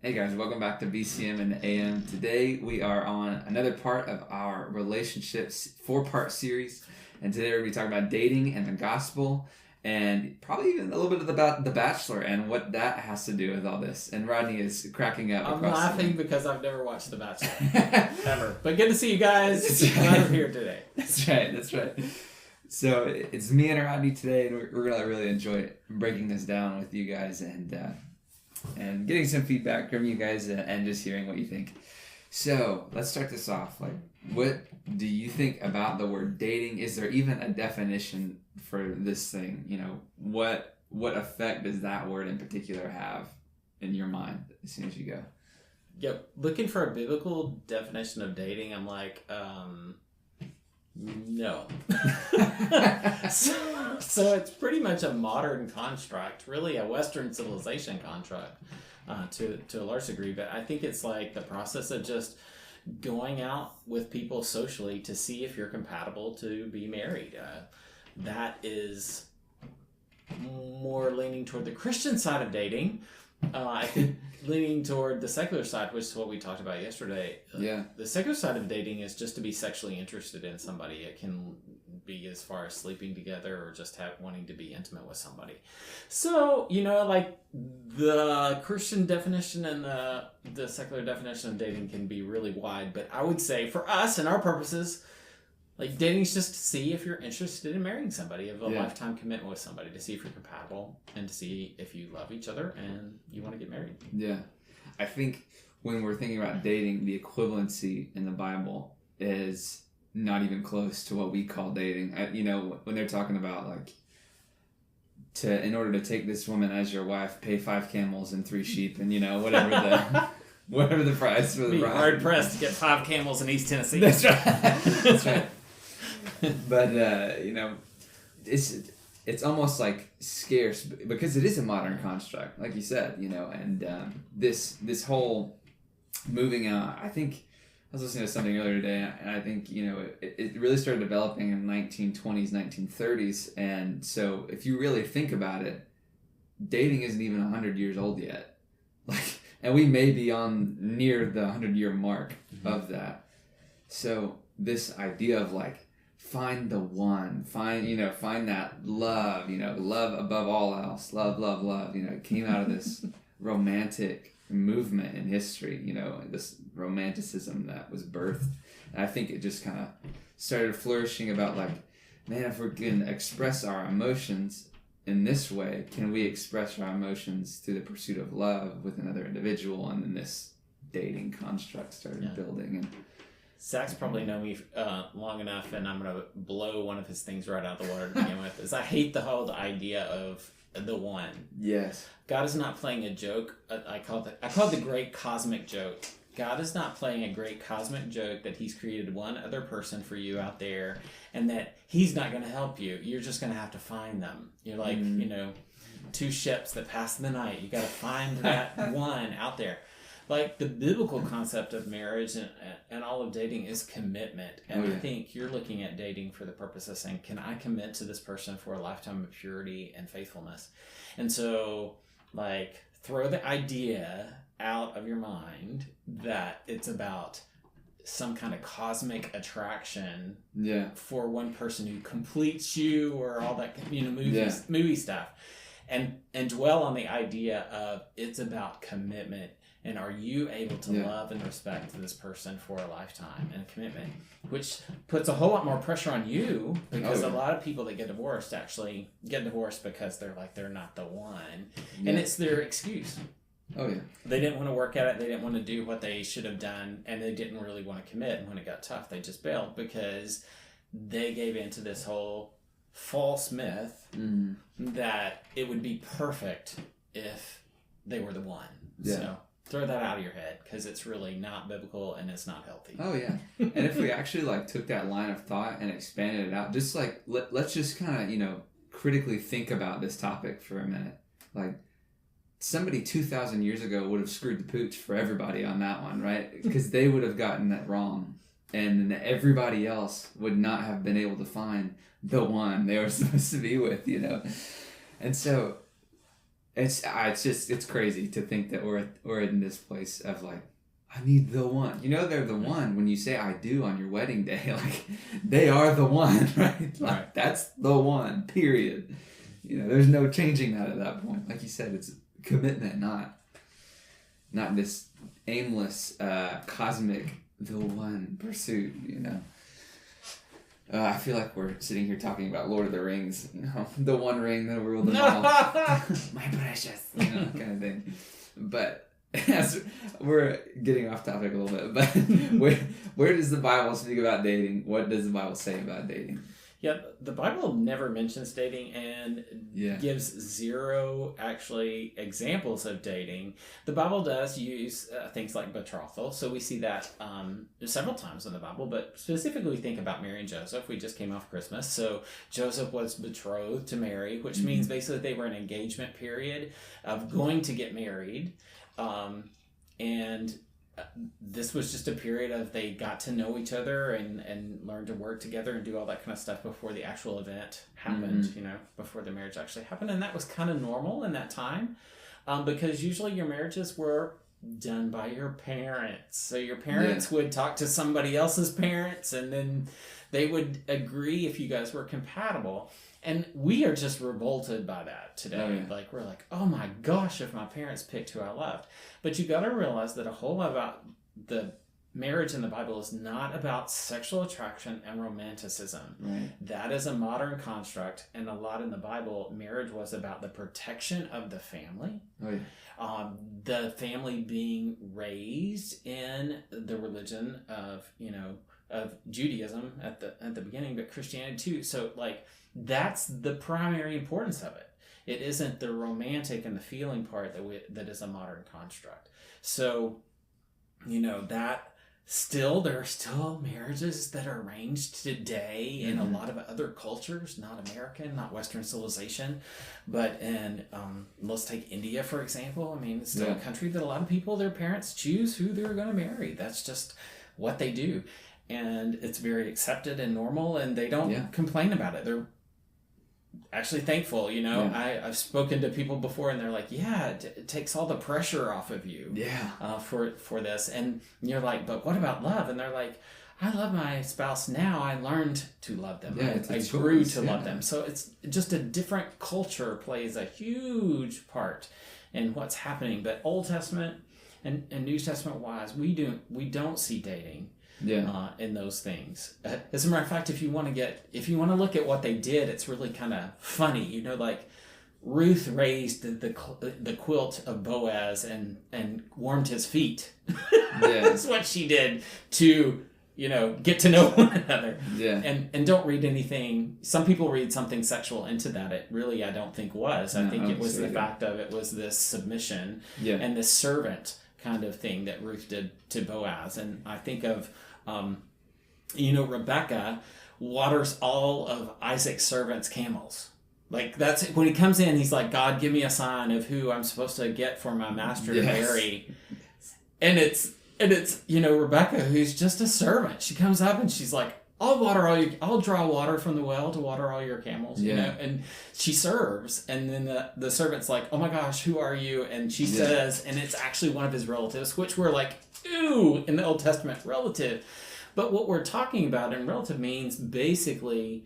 Hey guys, welcome back to BCM and the AM. Today we are on another part of our relationships 4-part series, and today we're going to be talking about dating and the gospel, and probably even a little bit about the Bachelor and what that has to do with all this. And Rodney is cracking up. I'm laughing because I've never watched The Bachelor ever. But good to see you guys. Glad I'm here today. That's right. So it's me and Rodney today, and we're going to really enjoy breaking this down with you guys and getting some feedback from you guys and just hearing what you think. So let's start this off. Like, what do you think about the word dating? Is there even a definition for this thing? You know, what effect does that word in particular have in your mind as soon as you go? Yep. Looking for a biblical definition of dating, I'm like, no. So it's pretty much a modern construct, really a Western civilization construct to a large degree. But I think it's like the process of just going out with people socially to see if you're compatible to be married. That is more leaning toward the Christian side of dating. I think leaning toward the secular side, which is what we talked about yesterday. Yeah. The secular side of dating is just to be sexually interested in somebody. It can be as far as sleeping together or just wanting to be intimate with somebody. So, like the Christian definition and the secular definition of dating can be really wide. But I would say for us and our purposes, like dating is just to see if you're interested in marrying somebody, of a lifetime commitment with somebody, to see if you're compatible and to see if you love each other and you want to get married. Yeah. I think when we're thinking about dating, the equivalency in the Bible is not even close to what we call dating. When they're talking about like, in order to take this woman as your wife, pay 5 camels and 3 sheep, and whatever the price for the be bride. Hard pressed to get 5 camels in East Tennessee. That's right. That's right. But it's almost like scarce because it is a modern construct, like you said, and this whole moving out. I think I was listening to something earlier today, and I think it really started developing in the 1920s, 1930s, and so if you really think about it, dating isn't even 100 years old yet, and we may be on near the 100-year mark of that. So this idea of like, find the one, find that love, love above all else, love, it came out of this romantic movement in history, this romanticism that was birthed. And I think it just kind of started flourishing about like, man, if we can express our emotions in this way, can we express our emotions through the pursuit of love with another individual? And then this dating construct started building. And Zach's probably known me long enough, and I'm going to blow one of his things right out of the water to begin with, is I hate the whole idea of the one. Yes. God is not playing a joke. I call it the great cosmic joke. God is not playing a great cosmic joke that he's created one other person for you out there and that he's not going to help you. You're just going to have to find them. You're like, 2 ships that pass in the night. You got to find that one out there. Like the biblical concept of marriage and all of dating is commitment. And I think you're looking at dating for the purpose of saying, can I commit to this person for a lifetime of purity and faithfulness? And so, like, throw the idea out of your mind that it's about some kind of cosmic attraction for one person who completes you or all that, movie stuff. And dwell on the idea of it's about commitment. And are you able to love and respect this person for a lifetime and a commitment? Which puts a whole lot more pressure on you, because a lot of people that get divorced actually get divorced because they're not the one. Yeah. And it's their excuse. Oh, yeah. They didn't want to work at it. They didn't want to do what they should have done. And they didn't really want to commit. And when it got tough, they just bailed because they gave into this whole false myth that it would be perfect if they were the one. Yeah. So throw that out of your head, because it's really not biblical and it's not healthy. Oh, yeah. And if we actually took that line of thought and expanded it out, just let's just kind of, critically think about this topic for a minute. Like, somebody 2,000 years ago would have screwed the pooch for everybody on that one, right? Because they would have gotten that wrong. And everybody else would not have been able to find the one they were supposed to be with, And so It's crazy to think that we're in this place of like, I need the one. They're the one when you say I do on your wedding day. Like, they are the one, right? Like, that's the one, period. There's no changing that at that point. Like you said, it's commitment, not this aimless, cosmic, the one pursuit, I feel like we're sitting here talking about Lord of the Rings, the one ring that ruled them all. My precious, kind of thing. But as we're getting off topic a little bit, but where does the Bible speak about dating? What does the Bible say about dating? Yeah, the Bible never mentions dating and gives zero actually examples of dating. The Bible does use things like betrothal, so we see that several times in the Bible, but specifically we think about Mary and Joseph. We just came off Christmas, so Joseph was betrothed to Mary, which means basically they were in an engagement period of going to get married, and this was just a period of they got to know each other and learned to work together and do all that kind of stuff before the actual event happened, before the marriage actually happened. And that was kind of normal in that time because usually your marriages were done by your parents. So your parents would talk to somebody else's parents and then they would agree if you guys were compatible. And we are just revolted by that today. Oh, yeah. Like, we're like, oh my gosh, if my parents picked who I loved. But you got to realize that a whole lot about the marriage in the Bible is not about sexual attraction and romanticism. Right. That is a modern construct. And a lot in the Bible, marriage was about the protection of the family. Oh, yeah. The family being raised in the religion of Judaism at the beginning, but Christianity too. So, like, that's the primary importance of it. It isn't the romantic and the feeling part that is a modern construct. So, that there are still marriages that are arranged today in a lot of other cultures, not American, not Western civilization, but in, let's take India, for example. I mean, it's still a country that a lot of people, their parents choose who they're going to marry. That's just what they do. And it's very accepted and normal, and they don't complain about it. They're actually thankful, I've spoken to people before and they're like, it takes all the pressure off of you for this. And you're like, but what about love? And they're like, I love my spouse now. I learned to love them. I grew to love them. So it's just a different culture plays a huge part in what's happening. But Old Testament and New Testament wise, we don't see dating in those things. As a matter of fact, if you want to look at what they did, it's really kind of funny. Like Ruth raised the quilt of Boaz and warmed his feet. That's what she did to get to know one another. And don't read anything. Some people read something sexual into that. It really, I don't think was. I think it was the fact of it was this submission and this servant kind of thing that Ruth did to Boaz. And I think of Rebecca waters all of Isaac's servants' camels. Like, that's when he comes in, he's like, God, give me a sign of who I'm supposed to get for my master to marry. And it's Rebecca, who's just a servant. She comes up and she's like, I'll draw water from the well to water all your camels, and she serves. And then the servant's like, oh my gosh, who are you? And she says, and it's actually one of his relatives, which we're like, ooh, in the Old Testament, relative. But what we're talking about in relative means basically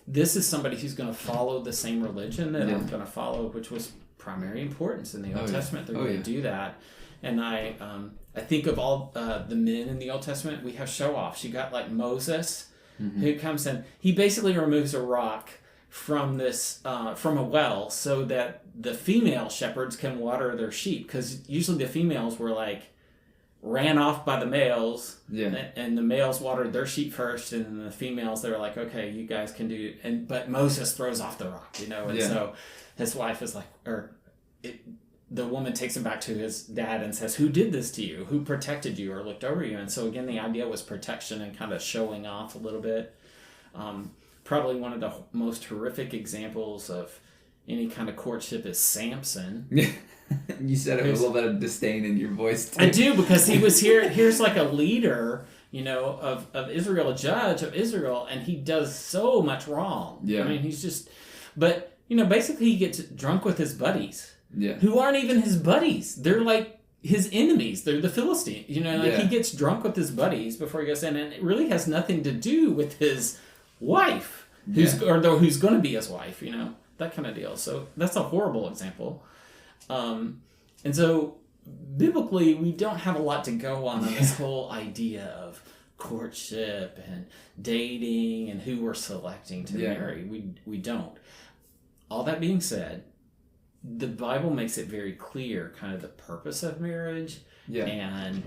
this is somebody who's going to follow the same religion that I'm going to follow, which was primary importance in the Old Testament. They're going to do that. And I think of all the men in the Old Testament, we have show-offs. You got like Moses, who comes in. He basically removes a rock from from a well so that the female shepherds can water their sheep. Because usually the females were like, ran off by the males, and the males watered their sheep first, and then the females, they were like, okay, you guys can do it. But Moses throws off the rock, and so his wife is like, the woman takes him back to his dad and says, who did this to you? Who protected you or looked over you? And so again, the idea was protection and kind of showing off a little bit. Probably one of the most horrific examples of any kind of courtship is Samson. You said it with a little bit of disdain in your voice too. I do, because he was here's like a leader, of Israel, a judge of Israel, and he does so much wrong. I mean, he's just, but, basically he gets drunk with his buddies. Yeah. who aren't even his buddies. They're like his enemies. They're the Philistines. You know, like he gets drunk with his buddies before he goes in, and it really has nothing to do with his wife, who's going to be his wife. You know, that kind of deal. So that's a horrible example. And so biblically, we don't have a lot to go on this whole idea of courtship and dating and who we're selecting to marry. We don't. All that being said, the Bible makes it very clear kind of the purpose of marriage and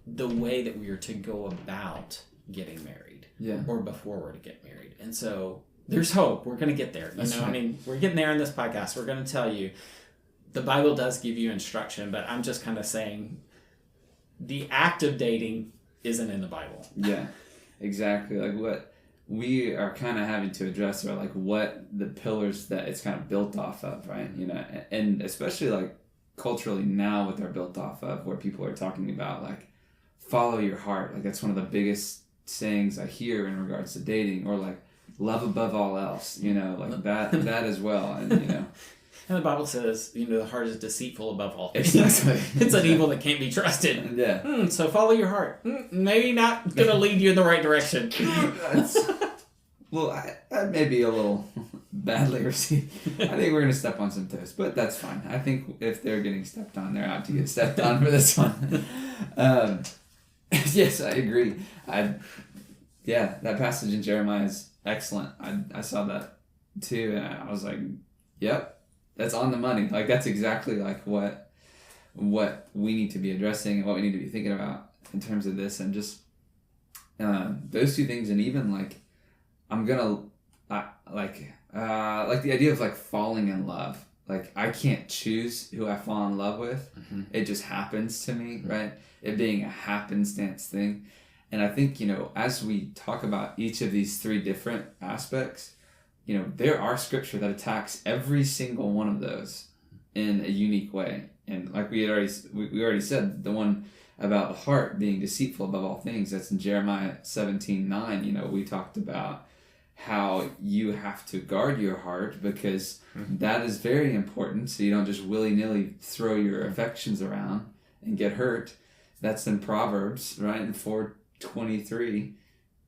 the way that we are to go about getting married or before we're to get married. And so there's hope. We're going to get there. You know, I mean, we're getting there in this podcast. We're going to tell you the Bible does give you instruction, but I'm just kind of saying the act of dating isn't in the Bible. Yeah, exactly. Like what we are kind of having to address are like what the pillars that it's kind of built off of, right? You know, and especially like culturally now what they're built off of, where people are talking about like follow your heart. Like that's one of the biggest sayings I hear in regards to dating, or like love above all else, you know, like that as well. And you know, and the Bible says, you know, the heart is deceitful above all things. Exactly. It's an evil that can't be trusted. Yeah. So follow your heart. Maybe not going to lead you in the right direction. Well, I may be a little badly received. I think we're going to step on some toes, but that's fine. I think if they're getting stepped on, they're out to get stepped on for this one. Yes, I agree. That passage in Jeremiah is excellent. I saw that too, and I was like, yep. That's on the money. Like that's exactly like what we need to be addressing and what we need to be thinking about in terms of this, and just those two things. And even like I'm gonna like the idea of like falling in love. Like I can't choose who I fall in love with. Mm-hmm. It just happens to me, right? It being a happenstance thing. And I think, you know, as we talk about each of these three different aspects, you know, there are scripture that attacks every single one of those in a unique way. And like we already said, the one about the heart being deceitful above all things, that's in Jeremiah 17:9. You know, we talked about how you have to guard your heart because that is very important. So you don't just willy-nilly throw your affections around and get hurt. That's in Proverbs, right? In 4:23.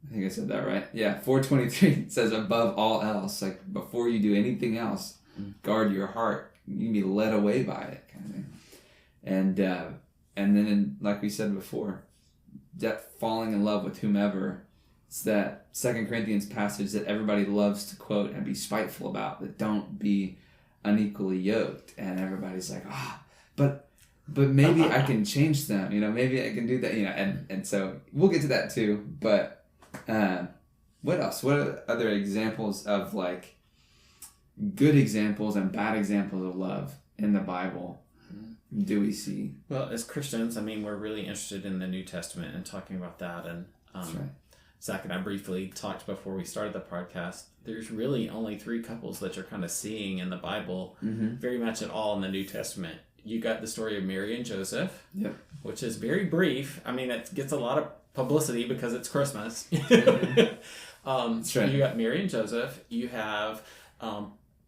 I think I said that right. Yeah, 4:23 says above all else, like before you do anything else, guard your heart. You can be led away by it, kind of thing. And then, like we said before, that falling in love with whomever. It's that 2 Corinthians passage that everybody loves to quote and be spiteful about, that don't be unequally yoked. And everybody's like, but maybe I can change them. You know, maybe I can do that. You know, and so we'll get to that too. But what else? What are other examples of like good examples and bad examples of love in the Bible do we see? Well, as Christians, I mean, we're really interested in the New Testament and talking about that. And That's right. Zach and I briefly talked before we started the podcast. There's really only 3 couples that you're kind of seeing in the Bible very much at all in the New Testament. You got the story of Mary and Joseph, which is very brief. I mean, it gets a lot of publicity because it's Christmas. That's right. You got Mary and Joseph. You have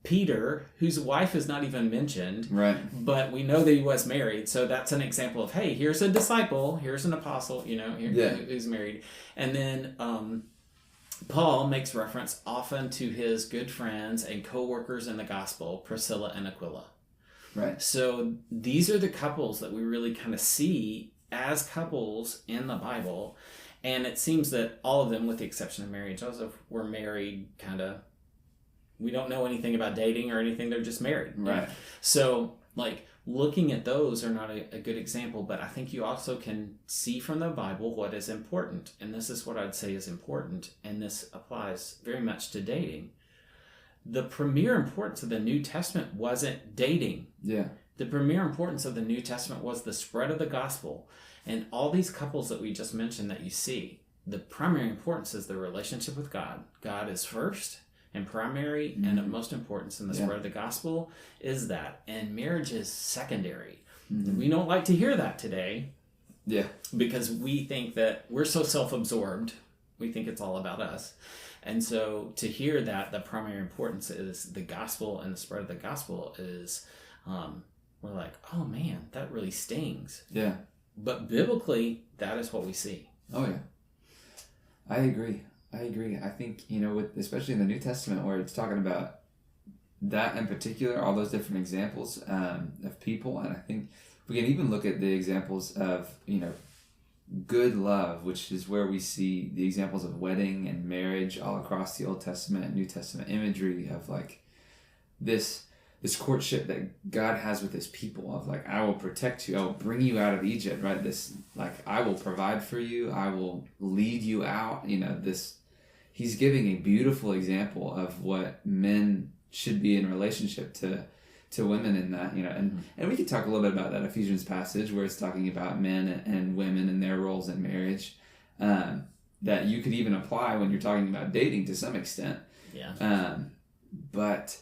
Peter, whose wife is not even mentioned, right? But we know that he was married, so that's an example of, hey, here's a disciple, here's an apostle, you know, who's married. And then Paul makes reference often to his good friends and co-workers in the gospel, Priscilla and Aquila. Right. So these are the couples that we really kind of see as couples in the Bible, and it seems that all of them, with the exception of Mary and Joseph, were married kind of. We don't know anything about dating or anything. They're just married. Right. So, like, looking at those are not a good example, but I think you also can see from the Bible what is important. And this is what I'd say is important, and this applies very much to dating. The premier importance of the New Testament wasn't dating. Yeah. The premier importance of the New Testament was the spread of the gospel. And all these couples that we just mentioned that you see, the primary importance is the relationship with God. God is first and primary, and of most importance in the spread of the gospel is that. And marriage is secondary. We don't like to hear that today. Yeah. Because we think that we're so self-absorbed. We think it's all about us. And so to hear that the primary importance is the gospel and the spread of the gospel is we're like, oh man, that really stings. Yeah. But biblically, that is what we see. Oh yeah. I agree. I think, especially in the New Testament where it's talking about that in particular, all those different examples of people, and I think we can even look at the examples of, good love, which is where we see the examples of wedding and marriage all across the Old Testament and New Testament imagery of like this courtship that God has with his people of like, I will protect you, I will bring you out of Egypt, right? This, like, I will provide for you, I will lead you out, he's giving a beautiful example of what men should be in relationship to women in that, and we could talk a little bit about that Ephesians passage where it's talking about men and women and their roles in marriage, that you could even apply when you're talking about dating to some extent. Yeah. But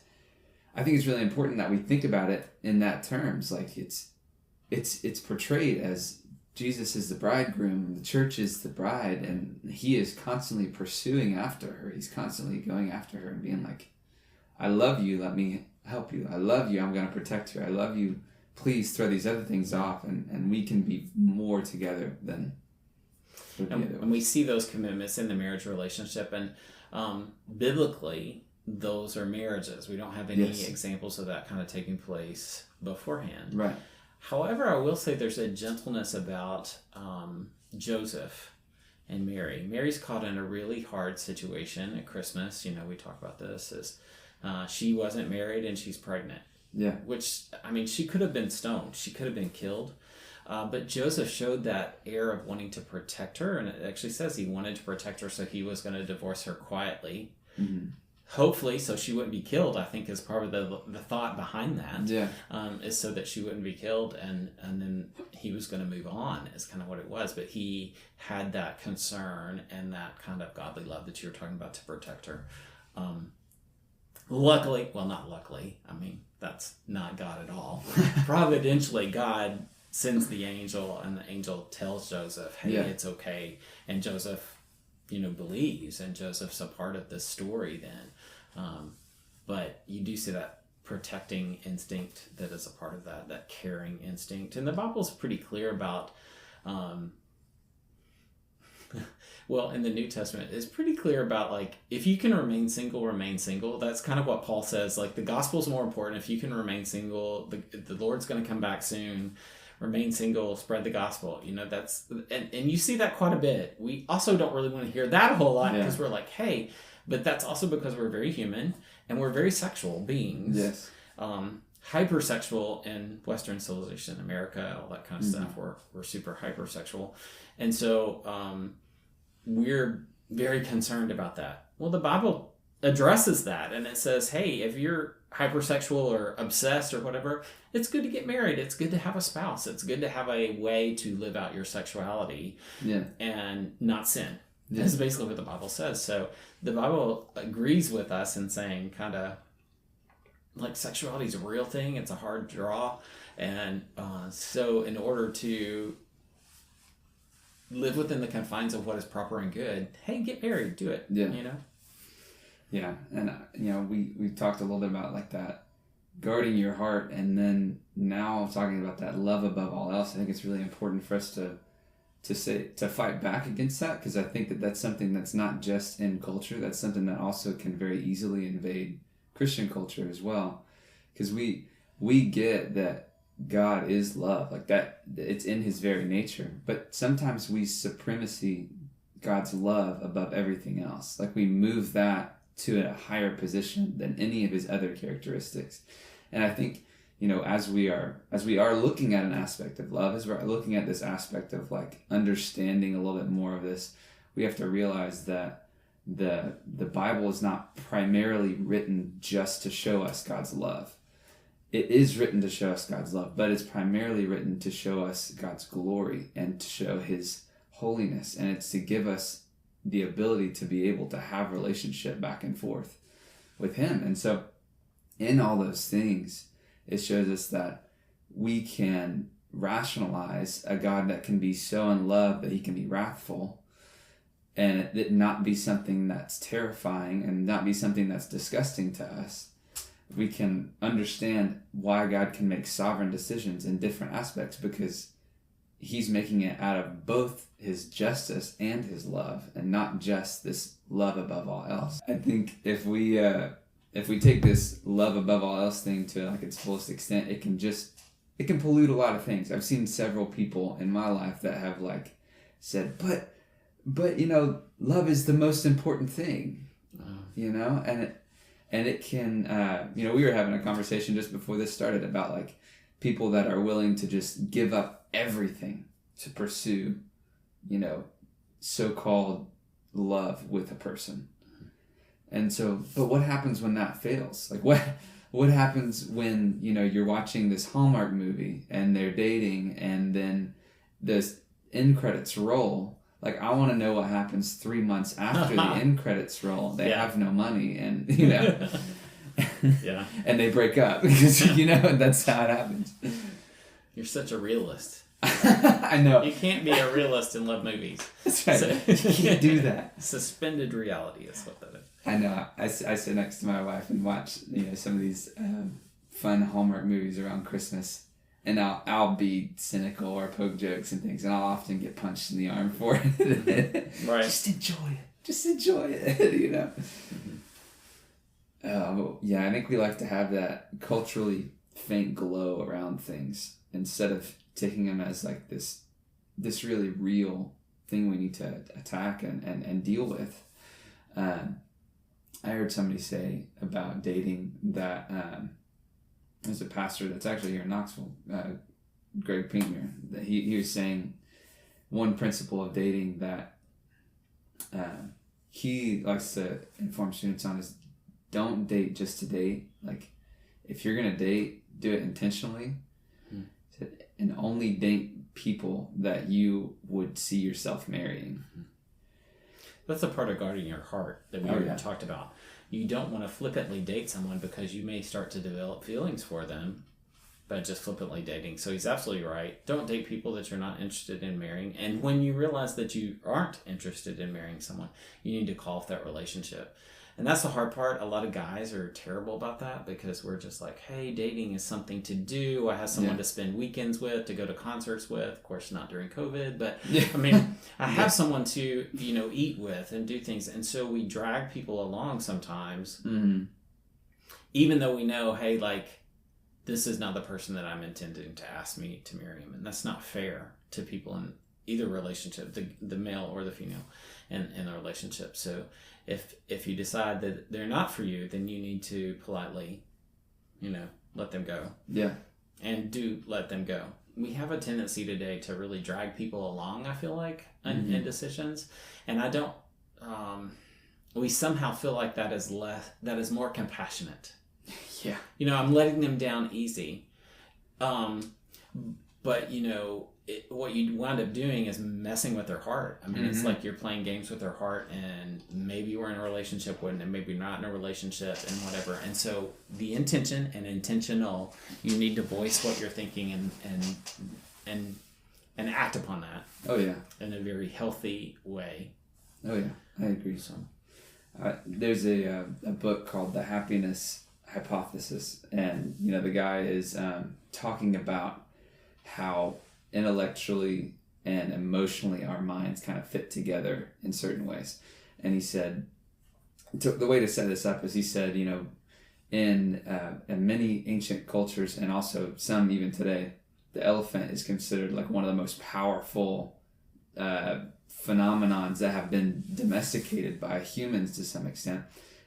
I think it's really important that we think about it in that terms. Like it's portrayed as Jesus is the bridegroom, the church is the bride, and he is constantly pursuing after her. He's constantly going after her and being like, I love you, let me help you. I love you, I'm going to protect you. I love you, please throw these other things off, and we can be more together than and we see those commitments in the marriage relationship, and biblically, those are marriages. We don't have any examples of that kind of taking place beforehand. Right. However, I will say there's a gentleness about Joseph and Mary. Mary's caught in a really hard situation at Christmas. We talk about this as she wasn't married and she's pregnant. Yeah. Which, she could have been stoned. She could have been killed. But Joseph showed that air of wanting to protect her. And it actually says he wanted to protect her, so he was going to divorce her quietly. Mm-hmm. Hopefully, so she wouldn't be killed, I think is part of the thought behind that. Yeah. Is so that she wouldn't be killed, and then he was going to move on is kind of what it was. But he had that concern and that kind of godly love that you were talking about to protect her. Luckily, well, not luckily, that's not God at all. Providentially, God sends the angel, and the angel tells Joseph, hey, it's okay. And Joseph, believes, and Joseph's a part of this story then. But you do see that protecting instinct that is a part of that caring instinct. And the Bible's pretty clear about, in the New Testament, it's pretty clear about, like, if you can remain single, remain single. That's kind of what Paul says. Like, the gospel's more important. If you can remain single, the Lord's going to come back soon. Remain single, spread the gospel. That's, and you see that quite a bit. We also don't really want to hear that a whole lot because we're like, hey, but that's also because we're very human and we're very sexual beings. Yes. Hypersexual in Western civilization, America, all that kind of stuff. We're super hypersexual. And so we're very concerned about that. Well, the Bible addresses that, and it says, hey, if you're hypersexual or obsessed or whatever, it's good to get married. It's good to have a spouse. It's good to have a way to live out your sexuality and not sin. Yeah. That's basically what the Bible says. So the Bible agrees with us in saying kind of like sexuality is a real thing. It's a hard draw. And so in order to live within the confines of what is proper and good, hey, get married, do it. Yeah. Yeah, and we've talked a little bit about like that guarding your heart, and then now talking about that love above all else. I think it's really important for us to fight back against that, because I think that's something that's not just in culture. That's something that also can very easily invade Christian culture as well, because we get that God is love, like that it's in His very nature, but sometimes we supremacy God's love above everything else. Like we move that to a higher position than any of His other characteristics. And I think, as we are looking at an aspect of love, as we're looking at this aspect of like understanding a little bit more of this, we have to realize that the Bible is not primarily written just to show us God's love. It is written to show us God's love, but it's primarily written to show us God's glory and to show His holiness, and it's to give us the ability to be able to have relationship back and forth with Him. And so in all those things, it shows us that we can rationalize a God that can be so in love that He can be wrathful, and it not be something that's terrifying and not be something that's disgusting to us, we can understand why God can make sovereign decisions in different aspects, because he's making it out of both his justice and his love, and not just this love above all else. I think if we take this love above all else thing to like its fullest extent, it can pollute a lot of things. I've seen several people in my life that have like said, but love is the most important thing, and it can, we were having a conversation just before this started about like people that are willing to just give up everything to pursue, so-called love with a person. And so, but what happens when that fails? Like what happens when, you're watching this Hallmark movie and they're dating and then the end credits roll? Like, I want to know what happens 3 months after the end credits roll. They have no money and, yeah. and they break up because, that's how it happens. You're such a realist. I know. You can't be a realist in love movies. That's right. You can't do that. Suspended reality is what that is. I know. I sit next to my wife and watch, some of these fun Hallmark movies around Christmas. And I'll be cynical or poke jokes and things, and I'll often get punched in the arm for it. Right. Just enjoy it, I think we like to have that culturally faint glow around things instead of taking them as like this really real thing we need to attack and deal with. I heard somebody say about dating that there's a pastor that's actually here in Knoxville, Greg Pinkner, that he was saying one principle of dating that he likes to inform students on is don't date just to date. Like, if you're going to date, do it intentionally, and only date people that you would see yourself marrying. That's a part of guarding your heart that we already talked about. You don't want to flippantly date someone because you may start to develop feelings for them by just flippantly dating. So he's absolutely right. Don't date people that you're not interested in marrying. And when you realize that you aren't interested in marrying someone, you need to call off that relationship. And that's the hard part. A lot of guys are terrible about that because we're just like, hey, dating is something to do. I have someone to spend weekends with, to go to concerts with. Of course, not during COVID, but I mean, I have someone to, eat with and do things. And so we drag people along sometimes, even though we know, hey, like, this is not the person that I'm intending to ask me to marry him. And that's not fair to people in either relationship, the male or the female in the relationship. So if you decide that they're not for you, then you need to politely, let them go. Yeah. And do let them go. We have a tendency today to really drag people along, I feel like, in decisions. And I don't, we somehow feel like that is more compassionate. Yeah. I'm letting them down easy. But, what you wind up doing is messing with their heart. I mean, it's like you're playing games with their heart, and maybe we're in a relationship with them, and maybe not in a relationship, and whatever. And so the intention and intentional, you need to voice what you're thinking and act upon that. Oh, yeah. In a very healthy way. Oh, yeah. I agree. So, there's a book called The Happiness Hypothesis, and, the guy is talking about how intellectually and emotionally our minds kind of fit together in certain ways. And he said, the way to set this up is, he said, in many ancient cultures, and also some even today, the elephant is considered like one of the most powerful phenomenons that have been domesticated by humans to some extent.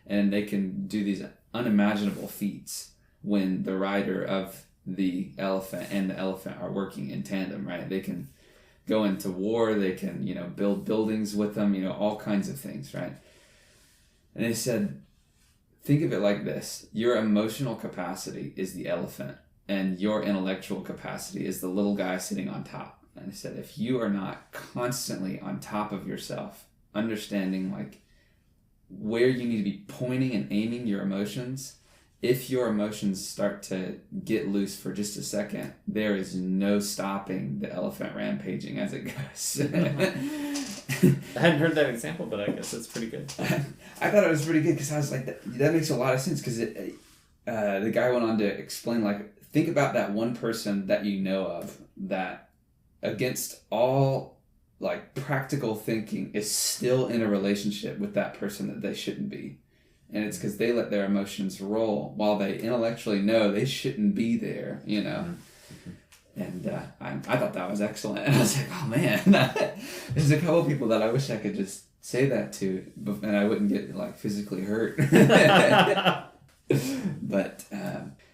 And they can do these unimaginable feats when the rider of the elephant and the elephant are working in tandem, right? They can go into war, they can, build buildings with them, all kinds of things, right? And they said, think of it like this. Your emotional capacity is the elephant, and your intellectual capacity is the little guy sitting on top. And they said, if you are not constantly on top of yourself, understanding like where you need to be pointing and aiming your emotions, if your emotions start to get loose for just a second, there is no stopping the elephant rampaging as it goes. I hadn't heard that example, but I guess it's pretty good. I thought it was pretty good because I was like, that makes a lot of sense, because the guy went on to explain, like, think about that one person that you know of that, against all like practical thinking, is still in a relationship with that person that they shouldn't be. And it's because they let their emotions roll while they intellectually know they shouldn't be there, you know. And I thought that was excellent. And I was like, oh man, there's a couple people that I wish I could just say that to, and I wouldn't get like physically hurt. But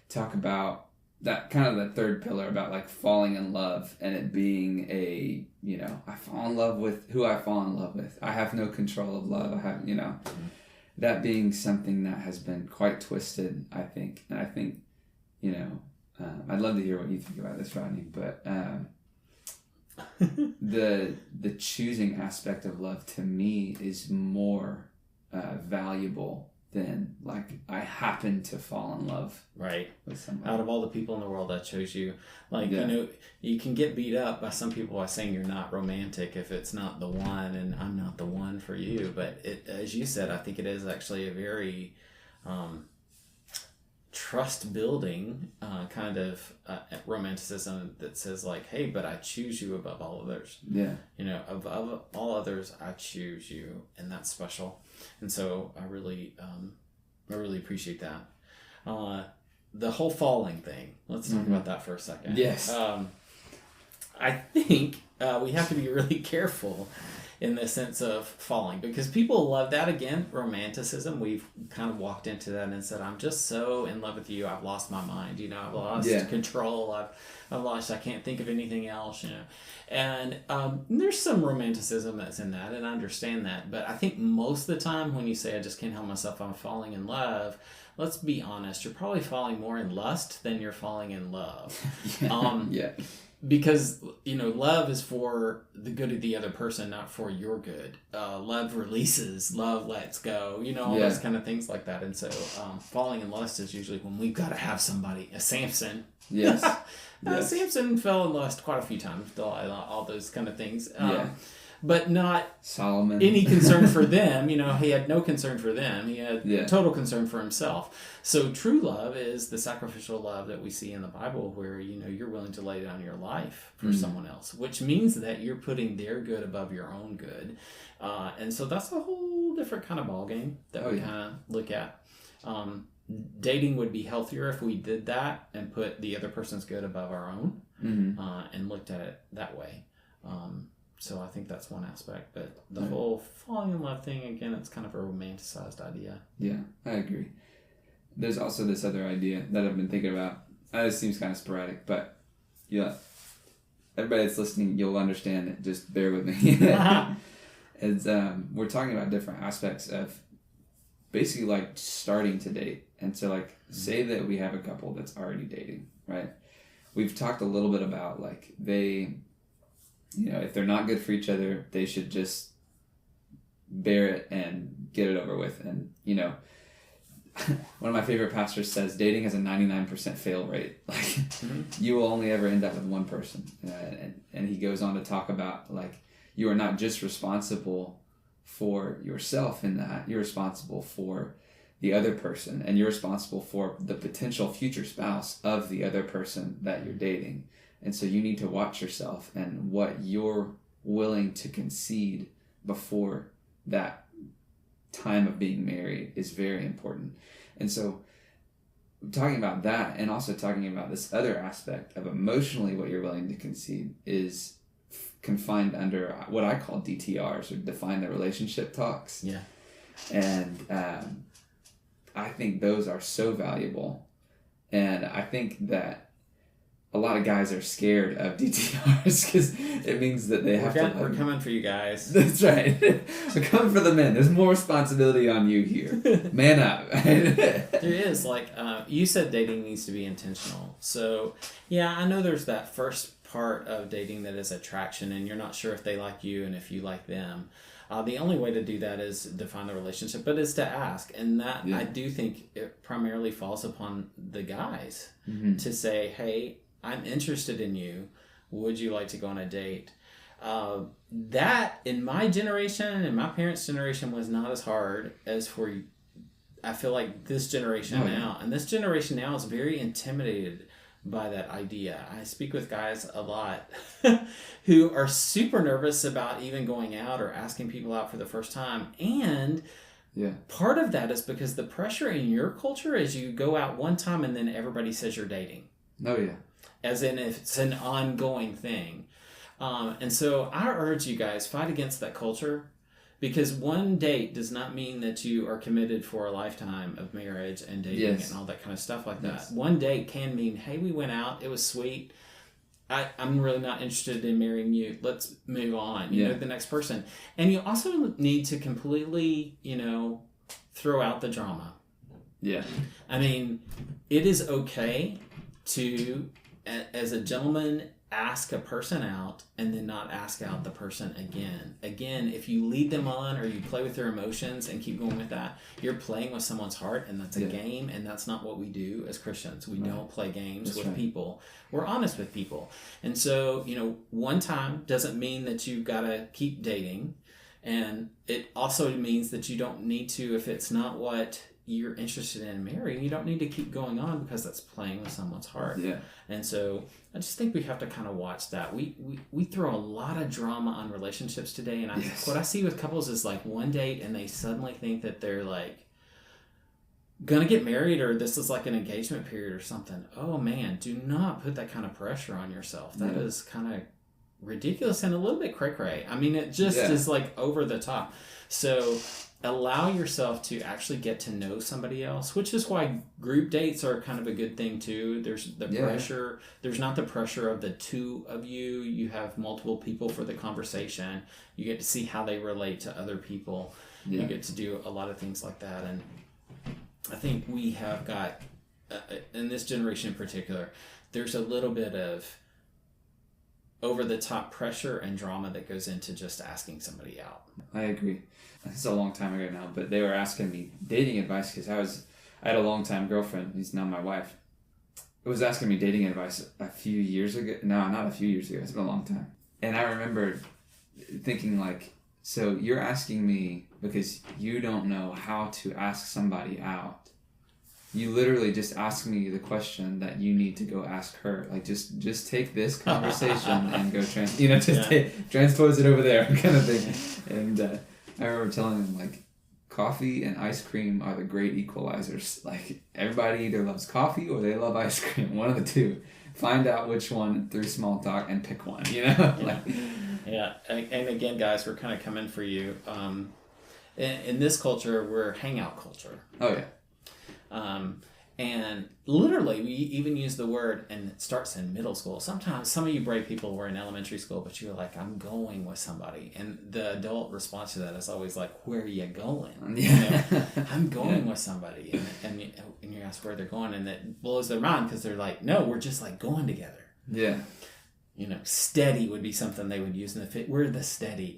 talk about that kind of the third pillar about like falling in love, and it being a, you know, I fall in love with who I fall in love with. I have no control of love. I have, you know, that being something that has been quite twisted, I think. And I think, you know, I'd love to hear what you think about this, Rodney, but the choosing aspect of love to me is more valuable than like I happen to fall in love with somebody. Out of all the people in the world, I chose you. Like, you know, you can get beat up by some people by saying you're not romantic if it's not the one, and I'm not the one for you. But it, as you said, I think it is actually a very trust building kind of romanticism that says like, hey, but I choose you above all others. Yeah. You know, above all others, I choose you, and that's special. And so I really appreciate that. The whole falling thing. Let's talk about that for a second. Yes. I think we have to be really careful in the sense of falling, because people love that. Again, romanticism, we've kind of walked into that and said, I'm just so in love with you, I've lost my mind, you know, I've lost control, I've lost, I can't think of anything else, you know. And there's some romanticism that's in that, and I understand that, but I think most of the time when you say, I just can't help myself, I'm falling in love, let's be honest, you're probably falling more in lust than you're falling in love. Because, you know, love is for the good of the other person, not for your good. Love releases, love lets go, you know, all those kind of things like that. And so falling in lust is usually when we've got to have somebody, a Samson. Yes. Samson fell in lust quite a few times, all those kind of things. But not Solomon. Any concern for them. You know, he had no concern for them. He had total concern for himself. So true love is the sacrificial love that we see in the Bible, where, you know, you're willing to lay down your life for someone else, which means that you're putting their good above your own good. And so that's a whole different kind of ballgame that we kind of look at. Dating would be healthier if we did that and put the other person's good above our own, and looked at it that way. So I think that's one aspect, but the whole falling in love thing, again, it's kind of a romanticized idea. Yeah, I agree. There's also this other idea that I've been thinking about. It seems kind of sporadic, but yeah, everybody that's listening, you'll understand it. Just bear with me. It's, we're talking about different aspects of basically like starting to date. And so like, say that we have a couple that's already dating, right? We've talked a little bit about like they... You know, if they're not good for each other, they should just bear it and get it over with. And, you know, one of my favorite pastors says dating has a 99% fail rate. Like, you will only ever end up with one person. And he goes on to talk about, like, you are not just responsible for yourself in that. You're responsible for the other person. And you're responsible for the potential future spouse of the other person that you're dating. And so you need to watch yourself and what you're willing to concede before that time of being married is very important. And so talking about that, and also talking about this other aspect of emotionally what you're willing to concede, is confined under what I call DTRs, or define the relationship talks. Yeah. And I think those are so valuable. And I think that a lot of guys are scared of DTRs because it means that they have to... We're coming for you guys. That's right. We're coming for the men. There's more responsibility on you here. Man up. There is. Like, you said dating needs to be intentional. So, yeah, I know there's that first part of dating that is attraction, and you're not sure if they like you and if you like them. The only way to do that is define the relationship, but is to ask. And that, I do think it primarily falls upon the guys to say, hey, I'm interested in you. Would you like to go on a date? That, in my generation and my parents' generation, was not as hard as for I feel like this generation now is very intimidated by that idea. I speak with guys a lot who are super nervous about even going out or asking people out for the first time. And part of that is because the pressure in your culture is you go out one time and then everybody says you're dating. Oh, yeah. As in if it's an ongoing thing. And so I urge you guys, fight against that culture. Because one date does not mean that you are committed for a lifetime of marriage and dating and all that kind of stuff like that. One date can mean, hey, we went out, it was sweet. I'm really not interested in marrying you. Let's move on. You know, the next person. And you also need to completely, throw out the drama. Yeah. I mean, it is okay to, as a gentleman, ask a person out and then not ask out the person again. Again, if you lead them on or you play with their emotions and keep going with that, you're playing with someone's heart, and that's a game, and that's not what we do as Christians. We don't play games with people. We're honest with people. And so, one time doesn't mean that you've got to keep dating, and it also means that you don't need to, if it's not what you're interested in marrying, you don't need to keep going on because that's playing with someone's heart. Yeah. And so I just think we have to kind of watch that. We throw a lot of drama on relationships today, and what I see with couples is like one date and they suddenly think that they're like gonna get married, or this is like an engagement period or something. Oh man, do not put that kind of pressure on yourself. That is kind of ridiculous and a little bit cray-cray. I mean, it just is like over the top. So allow yourself to actually get to know somebody else, which is why group dates are kind of a good thing too. There's the pressure. There's not the pressure of the two of you. You have multiple people for the conversation. You get to see how they relate to other people. You get to do a lot of things like that. And I think we have got, in this generation in particular, there's a little bit of over-the-top pressure and drama that goes into just asking somebody out. I agree. This is a long time ago now, but they were asking me dating advice because I had a long-time girlfriend, who's now my wife, who was asking me dating advice a few years ago. No, not a few years ago. It's been a long time. And I remember thinking like, so you're asking me because you don't know how to ask somebody out. You literally just ask me the question that you need to go ask her. Like, just take this conversation and go transpose it over there, kind of thing. And I remember telling him, like, coffee and ice cream are the great equalizers. Like, everybody either loves coffee or they love ice cream. One of the two. Find out which one through small talk and pick one, And again, guys, we're kind of coming for you. In this culture, we're hangout culture. Oh, yeah. And literally, we even use the word, and it starts in middle school. Sometimes some of you brave people were in elementary school, but you're like, I'm going with somebody. And the adult response to that is always like, where are you going? I'm going with somebody. And you ask where they're going, and it blows their mind because they're like, no, we're just like going together. Yeah. Steady would be something they would use in the we're a steady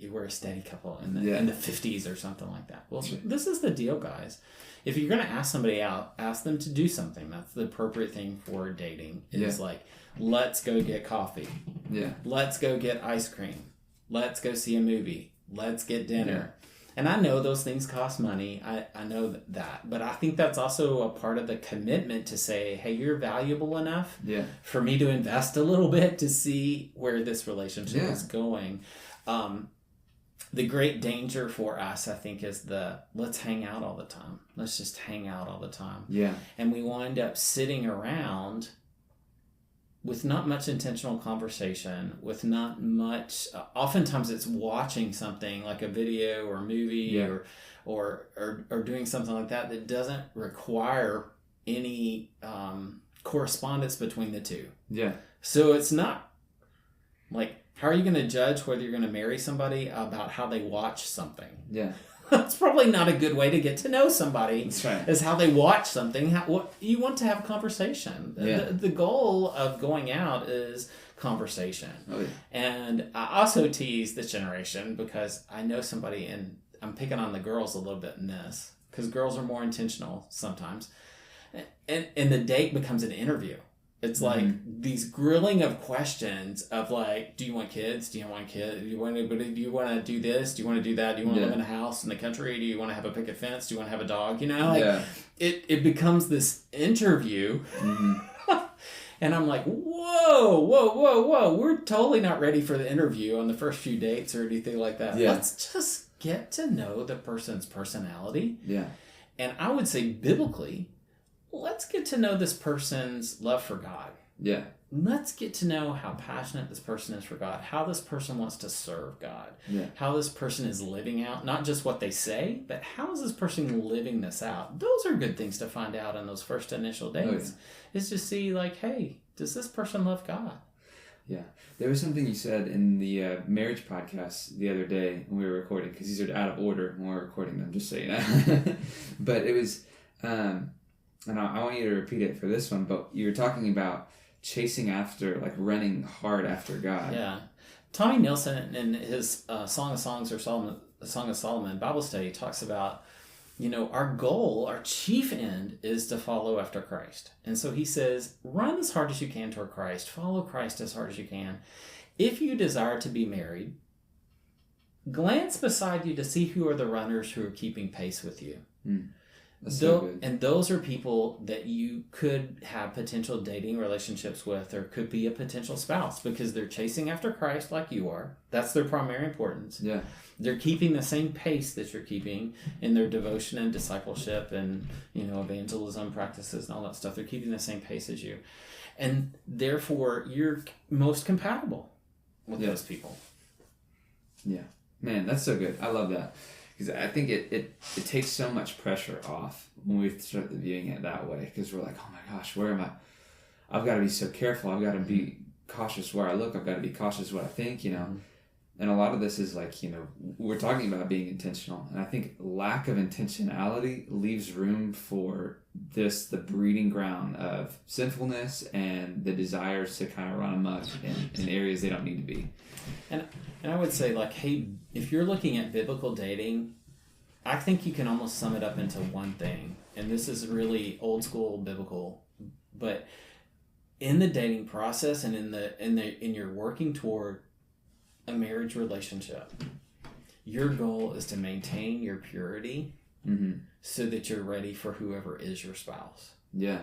couple in the 50s or something like that. Well, this is the deal, guys. If you're going to ask somebody out, ask them to do something. That's the appropriate thing for dating. It's like, let's go get coffee. Yeah. Let's go get ice cream. Let's go see a movie. Let's get dinner. Yeah. And I know those things cost money. I know that. But I think that's also a part of the commitment to say, hey, you're valuable enough for me to invest a little bit to see where this relationship is going. The great danger for us, I think, is let's hang out all the time. Let's just hang out all the time. Yeah. And we wind up sitting around with not much intentional conversation, with not much, oftentimes it's watching something like a video or a movie or doing something like that doesn't require any correspondence between the two. Yeah. So it's not like, how are you going to judge whether you're going to marry somebody about how they watch something? Yeah. That's probably not a good way to get to know somebody. That's right. Is how they watch something. What you want to have a conversation. Yeah. The goal of going out is conversation. Oh, yeah. And I also tease this generation because I know somebody, and I'm picking on the girls a little bit in this, because girls are more intentional sometimes. And the date becomes an interview. It's like these grilling of questions of like, do you want kids? Do you want kids? Do you want to do this? Do you want to do that? Do you want to live in a house in the country? Do you want to have a picket fence? Do you want to have a dog? You know, like it becomes this interview. And I'm like, whoa. We're totally not ready for the interview on the first few dates or anything like that. Yeah. Let's just get to know the person's personality. Yeah. And I would say biblically, let's get to know this person's love for God. Yeah. Let's get to know how passionate this person is for God, how this person wants to serve God, how this person is living out, not just what they say, but how is this person living this out? Those are good things to find out in those first initial dates, is to see like, hey, does this person love God? Yeah. There was something you said in the marriage podcast the other day when we were recording, because these are out of order when we're recording them, just so you know. But it was, and I want you to repeat it for this one, but you were talking about chasing after, like running hard after God. Yeah. Tommy Nielsen in his Song of Songs or Song of Solomon Bible study talks about, you know, our goal, our chief end is to follow after Christ. And so he says, run as hard as you can toward Christ. Follow Christ as hard as you can. If you desire to be married, glance beside you to see who are the runners who are keeping pace with you. That's so good. And those are people that you could have potential dating relationships with, or could be a potential spouse, because they're chasing after Christ like you are. That's their primary importance. Yeah. They're keeping the same pace that you're keeping in their devotion and discipleship and, you know, evangelism practices and all that stuff. They're keeping the same pace as you. And therefore, you're most compatible with those people. Yeah. Man, that's so good. I love that. Because I think it takes so much pressure off when we start viewing it that way. Because we're like, oh my gosh, where am I? I've got to be so careful. I've got to be cautious where I look. I've got to be cautious what I think, you know. And a lot of this is like, you know, we're talking about being intentional. And I think lack of intentionality leaves room for the breeding ground of sinfulness and the desires to kind of run amok in areas they don't need to be. And I would say, like, hey, if you're looking at biblical dating, I think you can almost sum it up into one thing. And this is really old school biblical, but in the dating process and in your working toward a marriage relationship, your goal is to maintain your purity so that you're ready for whoever is your spouse. Yeah.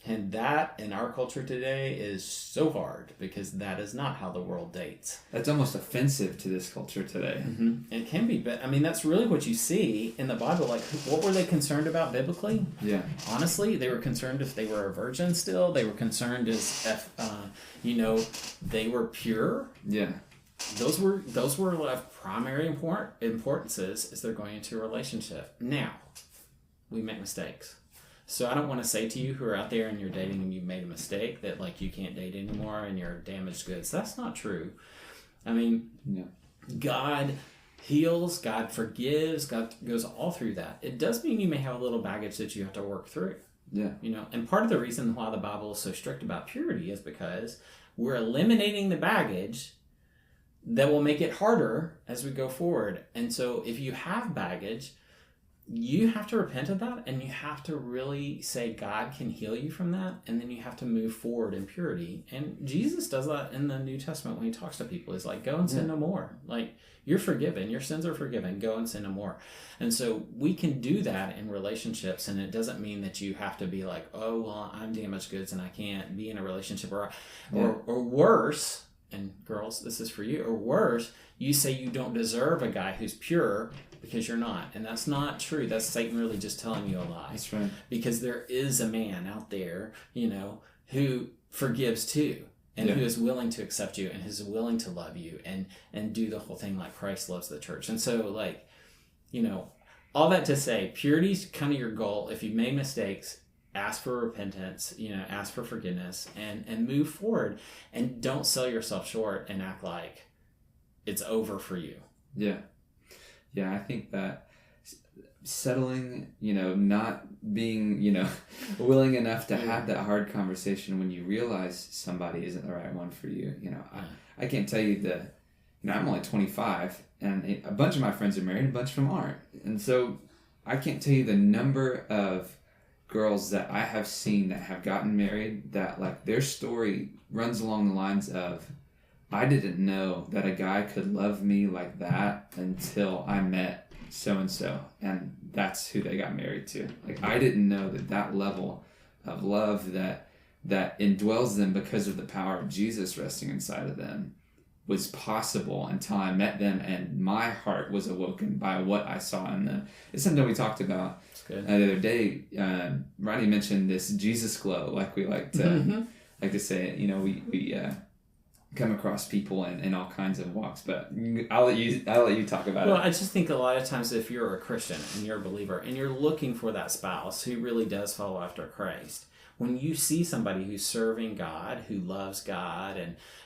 And that in our culture today is so hard, because that is not how the world dates. That's almost offensive to this culture today. It can be, but I mean, that's really what you see in the Bible. Like, what were they concerned about biblically? Yeah. Honestly, they were concerned if they were a virgin still. They were concerned if, they were pure. Yeah. Those were of primary importances as they're going into a relationship. Now, we make mistakes. So I don't want to say to you who are out there and you're dating and you've made a mistake that, like, you can't date anymore and you're damaged goods. That's not true. I mean, God heals, God forgives, God goes all through that. It does mean you may have a little baggage that you have to work through. Yeah. You know, and part of the reason why the Bible is so strict about purity is because we're eliminating the baggage that will make it harder as we go forward. And so if you have baggage, you have to repent of that, and you have to really say God can heal you from that, and then you have to move forward in purity. And Jesus does that in the New Testament when he talks to people. He's like, go and sin no more. Like, you're forgiven. Your sins are forgiven. Go and sin no more. And so we can do that in relationships, and it doesn't mean that you have to be like, oh, well, I'm damaged goods and I can't be in a relationship, or worse, and girls, this is for you, or worse, you say you don't deserve a guy who's pure because you're not. And that's not true. That's Satan really just telling you a lie. That's right. Because there is a man out there, you know, who forgives too, and who is willing to accept you and who's willing to love you and do the whole thing like Christ loves the church. And so, like, you know, all that to say, purity's kind of your goal. If you've made mistakes, ask for repentance, you know, ask for forgiveness, and move forward, and don't sell yourself short and act like it's over for you. Yeah. Yeah, I think that settling, you know, not being, you know, willing enough to have that hard conversation when you realize somebody isn't the right one for you. You know, I can't tell you I'm only 25, and a bunch of my friends are married, a bunch of them aren't. And so I can't tell you the number of girls that I have seen that have gotten married that like their story runs along the lines of, I didn't know that a guy could love me like that until I met so-and-so, and that's who they got married to. Like, I didn't know that level of love that indwells them because of the power of Jesus resting inside of them was possible until I met them, and my heart was awoken by what I saw in them. It's something we talked about the other day. Rodney mentioned this Jesus glow, like we like to say it. You know, we come across people in all kinds of walks, but I'll let you talk about it. Well, I just think a lot of times if you're a Christian and you're a believer and you're looking for that spouse who really does follow after Christ, when you see somebody who's serving God, who loves God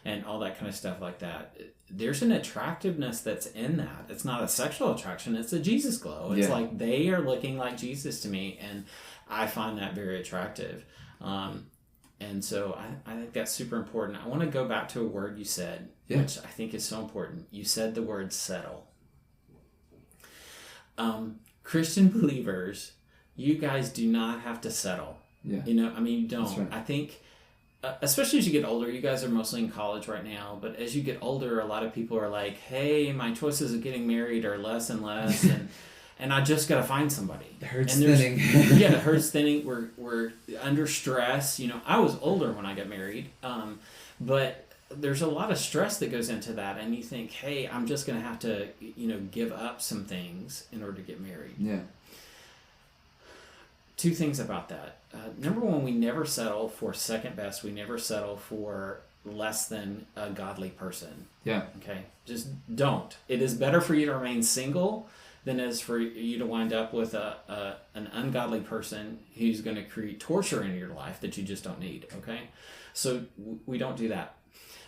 and all that kind of stuff like that, there's an attractiveness that's in that. It's not a sexual attraction, it's a Jesus glow. It's like they are looking like Jesus to me, and I find that very attractive. And so I think that's super important. I want to go back to a word you said, which I think is so important. You said the word settle. Christian believers, you guys do not have to settle. Yeah. You know, I mean, you don't. Right. I think, especially as you get older, you guys are mostly in college right now, but as you get older, a lot of people are like, hey, my choices of getting married are less and less, and I just got to find somebody. The herd's thinning. The herd's thinning. We're under stress. You know, I was older when I got married, but there's a lot of stress that goes into that, and you think, hey, I'm just going to have to, give up some things in order to get married. Yeah. Two things about that. Number one, we never settle for second best. We never settle for less than a godly person. Yeah. Okay? Just don't. It is better for you to remain single than it is for you to wind up with an ungodly person who's going to create torture in your life that you just don't need. Okay? So we don't do that.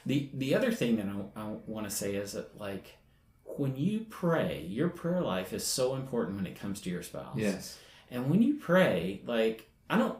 The other thing that I want to say is that, like, when you pray, your prayer life is so important when it comes to your spouse. Yes. And when you pray, like, I don't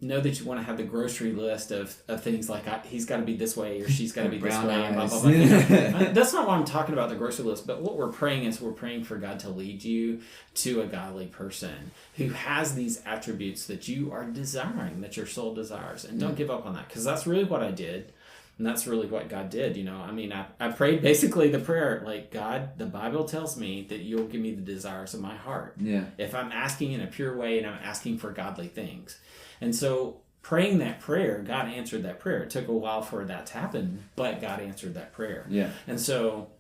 know that you want to have the grocery list of things like he's got to be this way or she's got to be this way and blah, blah, blah. That's not what I'm talking about, the grocery list. But what we're praying is we're praying for God to lead you to a godly person who has these attributes that you are desiring, that your soul desires. And don't give up on that, because that's really what I did. And that's really what God did, I mean, I prayed basically the prayer, like, God, the Bible tells me that you'll give me the desires of my heart. Yeah. If I'm asking in a pure way and I'm asking for godly things. And so praying that prayer, God answered that prayer. It took a while for that to happen, but God answered that prayer. Yeah. And so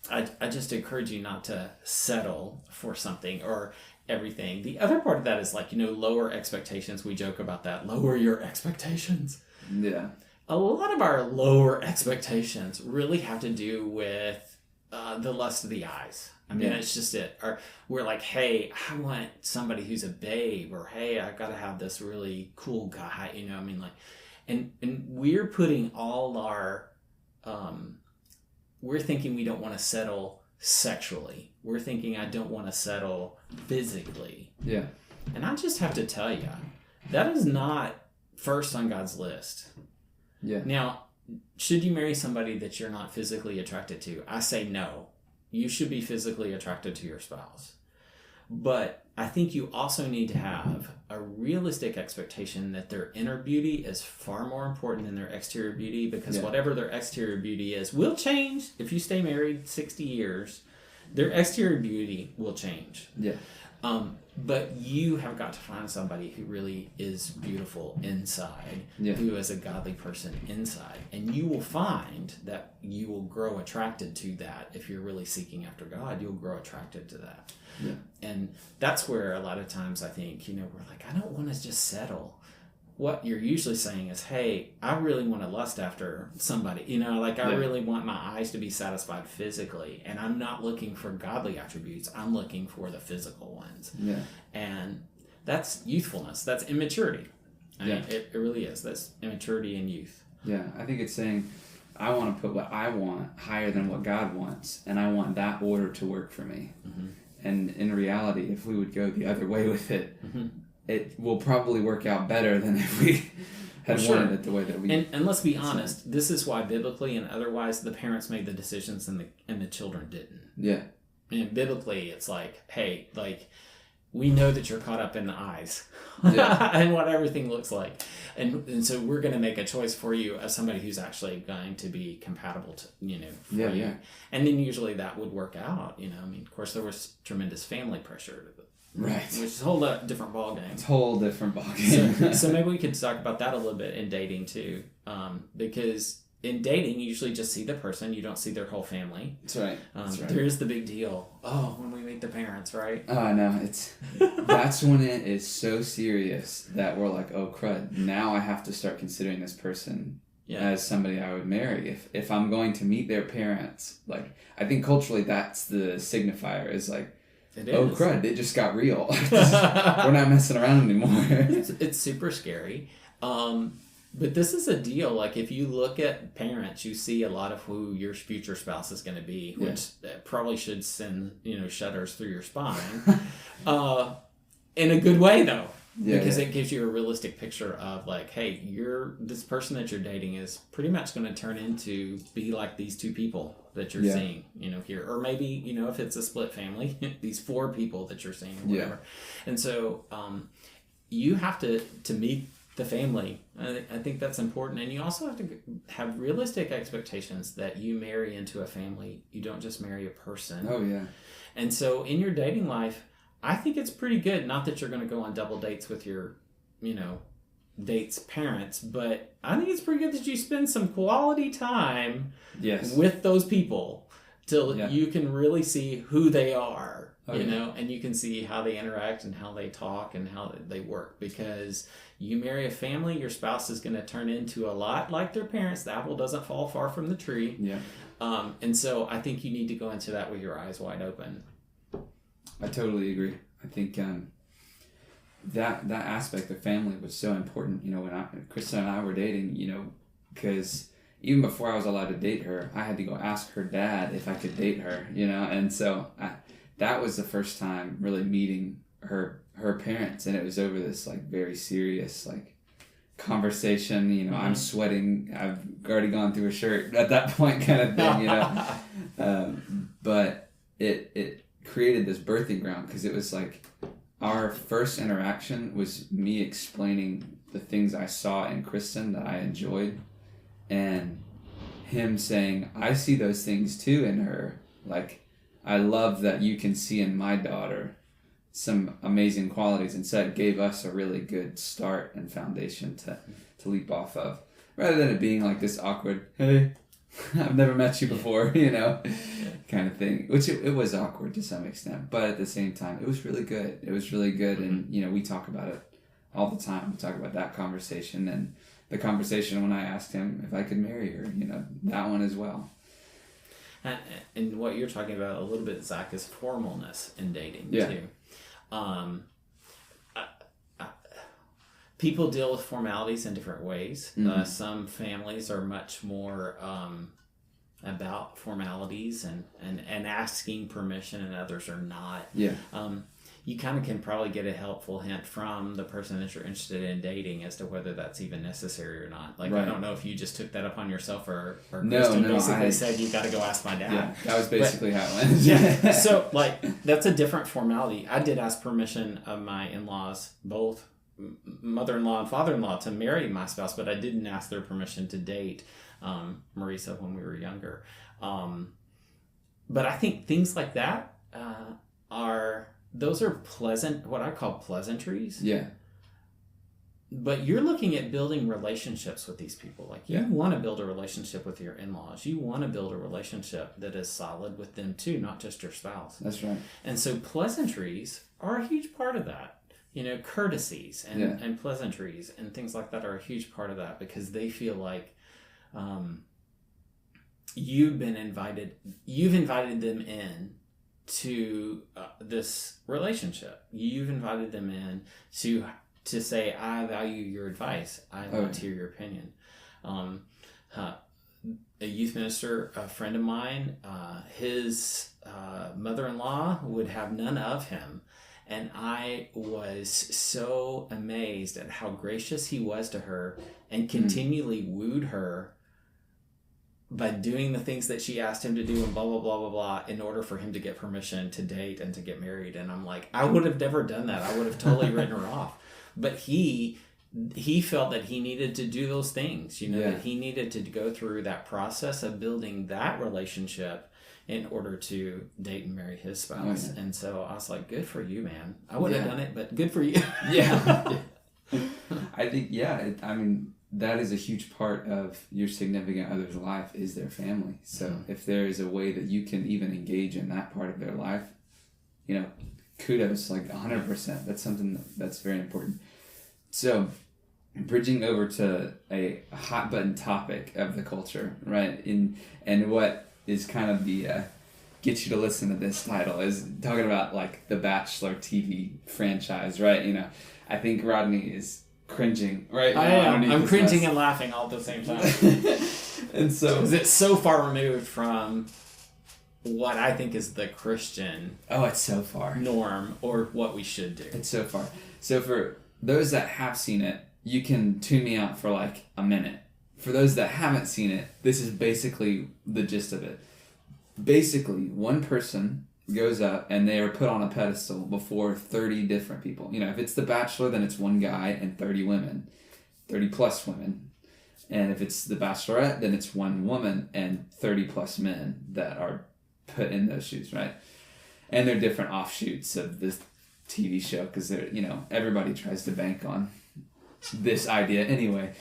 I just encourage you not to settle for something or everything. The other part of that is, like, lower expectations. We joke about that. Lower your expectations. Yeah. A lot of our lower expectations really have to do with the lust of the eyes. I mean, it's just it. Or we're like, hey, I want somebody who's a babe, or hey, I got to have this really cool guy. I mean, like, and we're putting all our, we're thinking we don't want to settle sexually. We're thinking I don't want to settle physically. Yeah. And I just have to tell you, that is not first on God's list. Yeah. Now, should you marry somebody that you're not physically attracted to? I say no. You should be physically attracted to your spouse. But I think you also need to have a realistic expectation that their inner beauty is far more important than their exterior beauty, because whatever their exterior beauty is will change. If you stay married 60 years, their exterior beauty will change. Yeah. But you have got to find somebody who really is beautiful inside, who is a godly person inside. And you will find that you will grow attracted to that. If you're really seeking after God, you'll grow attracted to that. Yeah. And that's where a lot of times I think, we're like, I don't want to just settle. What you're usually saying is, hey, I really want to lust after somebody. I really want my eyes to be satisfied physically. And I'm not looking for godly attributes. I'm looking for the physical ones. Yeah. And that's youthfulness. That's immaturity. I mean, it really is. That's immaturity in youth. Yeah, I think it's saying, I want to put what I want higher than what God wants. And I want that order to work for me. Mm-hmm. And in reality, if we would go the other way with it, it will probably work out better than if we had wanted it the way that we. And let's be honest, this is why biblically and otherwise the parents made the decisions and the children didn't. Yeah. And biblically, it's like, hey, like, we know that you're caught up in the eyes and what everything looks like. And so we're going to make a choice for you as somebody who's actually going to be compatible to, for you. Yeah. And then usually that would work out, I mean, of course there was tremendous family pressure, right? Which is a whole different ballgame. It's a whole different ballgame. So maybe we could talk about that a little bit in dating too. Because in dating, you usually just see the person. You don't see their whole family. That's right. There is the big deal. Oh, when we meet the parents, right? Oh, no. That's when it is so serious that we're like, oh, crud. Now I have to start considering this person as somebody I would marry. If I'm going to meet their parents, like, I think culturally that's the signifier is like, oh, crud, it just got real. We're not messing around anymore. It's super scary. But this is a deal. Like, if you look at parents, you see a lot of who your future spouse is going to be, which probably should send, shudders through your spine. In a good way, though. Because it gives you a realistic picture of, like, hey, this person that you're dating is pretty much going to turn into be like these two people that you're seeing, here. Or maybe, if it's a split family, these 4 people that you're seeing, or whatever. And so you have to meet the family. I think that's important. And you also have to have realistic expectations that you marry into a family. You don't just marry a person. Oh, yeah. And so in your dating life, I think it's pretty good. Not that you're going to go on double dates with your, date's parents, but I think it's pretty good that you spend some quality time with those people till you can really see who they are. And you can see how they interact and how they talk and how they work. Because you marry a family, your spouse is going to turn into a lot like their parents. The apple doesn't fall far from the tree. Yeah. And so I think you need to go into that with your eyes wide open. I totally agree. I think that aspect of family was so important. When Krista and I were dating, because even before I was allowed to date her, I had to go ask her dad if I could date her. And so that was the first time really meeting her parents, and it was over this like very serious like conversation. I'm sweating. I've already gone through a shirt at that point, kind of thing. But it created this birthing ground because it was like our first interaction was me explaining the things I saw in Kristen that I enjoyed, and him saying, "I see those things too in her. Like, I love that you can see in my daughter some amazing qualities," and so it gave us a really good start and foundation to leap off of, rather than it being like this awkward, hey, I've never met you before, kind of thing, which it was awkward to some extent, but at the same time, it was really good. It was really good, and, we talk about it all the time. We talk about that conversation and the conversation when I asked him if I could marry her, that one as well. And what you're talking about a little bit, Zach, is formalness in dating too. People deal with formalities in different ways. Some families are much more about formalities and asking permission, and others are not. You kind of can probably get a helpful hint from the person that you're interested in dating as to whether that's even necessary or not. Like, I don't know if you just took that upon yourself or Kristen basically said, you got to go ask my dad. Yeah, that was basically how it went. So, like, that's a different formality. I did ask permission of my in-laws, both mother-in-law and father-in-law, to marry my spouse, but I didn't ask their permission to date Marisa when we were younger. But I think things like that those are pleasant, what I call pleasantries. Yeah. But you're looking at building relationships with these people. Like, you want to build a relationship with your in-laws. You want to build a relationship that is solid with them too, not just your spouse. That's right. And so pleasantries are a huge part of that. Courtesies and pleasantries and things like that are a huge part of that, because they feel like you've invited them in to this relationship. You've invited them in to say, I value your advice. I want to hear your opinion. A youth minister, a friend of mine, his mother-in-law would have none of him. And I was so amazed at how gracious he was to her and continually wooed her by doing the things that she asked him to do and blah, blah, blah, blah, blah, in order for him to get permission to date and to get married. And I'm like, I would have never done that. I would have totally written her off. But he felt that he needed to do those things, that he needed to go through that process of building that relationship in order to date and marry his spouse. And so I was like, good for you, man. I would have done it, but good for you. I think, that is a huge part of your significant other's life is their family. So if there is a way that you can even engage in that part of their life, kudos, like 100%. That's something that's very important. So bridging over to a hot button topic of the culture, right? And what is kind of the get you to listen to this title is talking about like the Bachelor TV franchise, right? I think Rodney is cringing right now. I am. I'm cringing and laughing all at the same time. And so, because it's so far removed from what I think is the Christian it's so far norm or what we should do. It's so far. So for those that have seen it, you can tune me out for like a minute. For those that haven't seen it, this is basically the gist of it. Basically, one person goes up and they are put on a pedestal before 30 different people. If it's The Bachelor, then it's one guy and 30 women, 30 plus women. And if it's The Bachelorette, then it's one woman and 30 plus men that are put in those shoes, right? And they're different offshoots of this TV show because they're, everybody tries to bank on this idea anyway.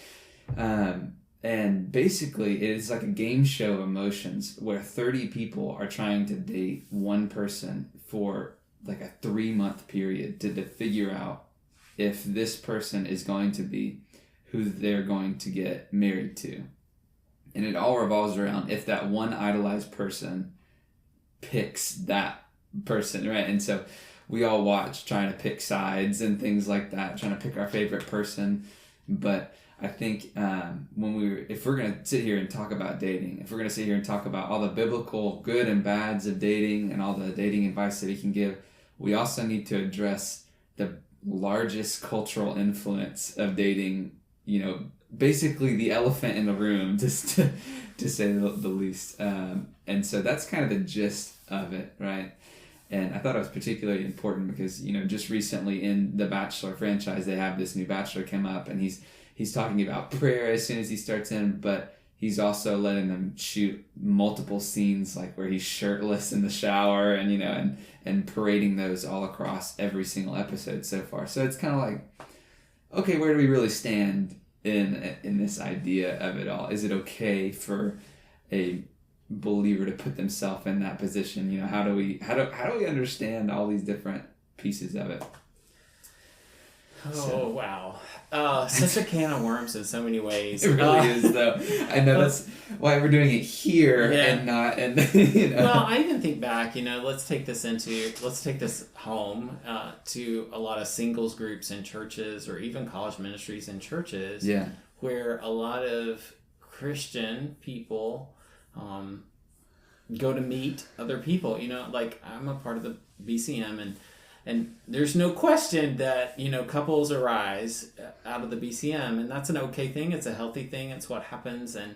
And basically, it is like a game show of emotions where 30 people are trying to date one person for like a 3-month period to figure out if this person is going to be who they're going to get married to. And it all revolves around if that one idolized person picks that person, right? And so we all watch trying to pick sides and things like that, trying to pick our favorite person. But I think if we're going to sit here and talk about dating, if we're going to sit here and talk about all the biblical good and bads of dating and all the dating advice that we can give, we also need to address the largest cultural influence of dating, basically the elephant in the room, just to say the least. And so that's kind of the gist of it, right? And I thought it was particularly important because, just recently in the Bachelor franchise, they have this new Bachelor come up and he's talking about prayer as soon as he starts in, but he's also letting them shoot multiple scenes like where he's shirtless in the shower and, and parading those all across every single episode so far. So it's kind of like, okay, where do we really stand in this idea of it all? Is it okay for a believer to put themselves in that position? How do we understand all these different pieces of it? Wow. Such a can of worms in so many ways. It really is, though. I know that's why we're doing it here and not, and Well, I even think back, let's take this home to a lot of singles groups in churches or even college ministries in churches where a lot of Christian people go to meet other people. Like I'm a part of the BCM and there's no question that, couples arise out of the BCM, and that's an okay thing. It's a healthy thing. It's what happens. And,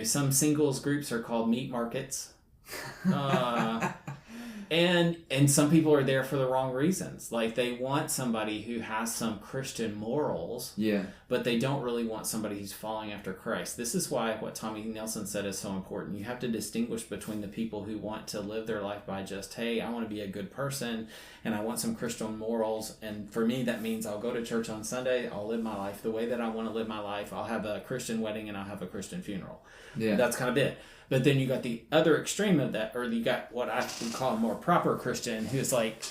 some singles groups are called meat markets. And some people are there for the wrong reasons. Like they want somebody who has some Christian morals, but they don't really want somebody who's following after Christ. This is why what Tommy Nelson said is so important. You have to distinguish between the people who want to live their life by just, hey, I want to be a good person and I want some Christian morals. And for me, that means I'll go to church on Sunday. I'll live my life the way that I want to live my life. I'll have a Christian wedding and I'll have a Christian funeral. That's kind of it. But then you got the other extreme of that, or you got what I would call a more proper Christian, who's like,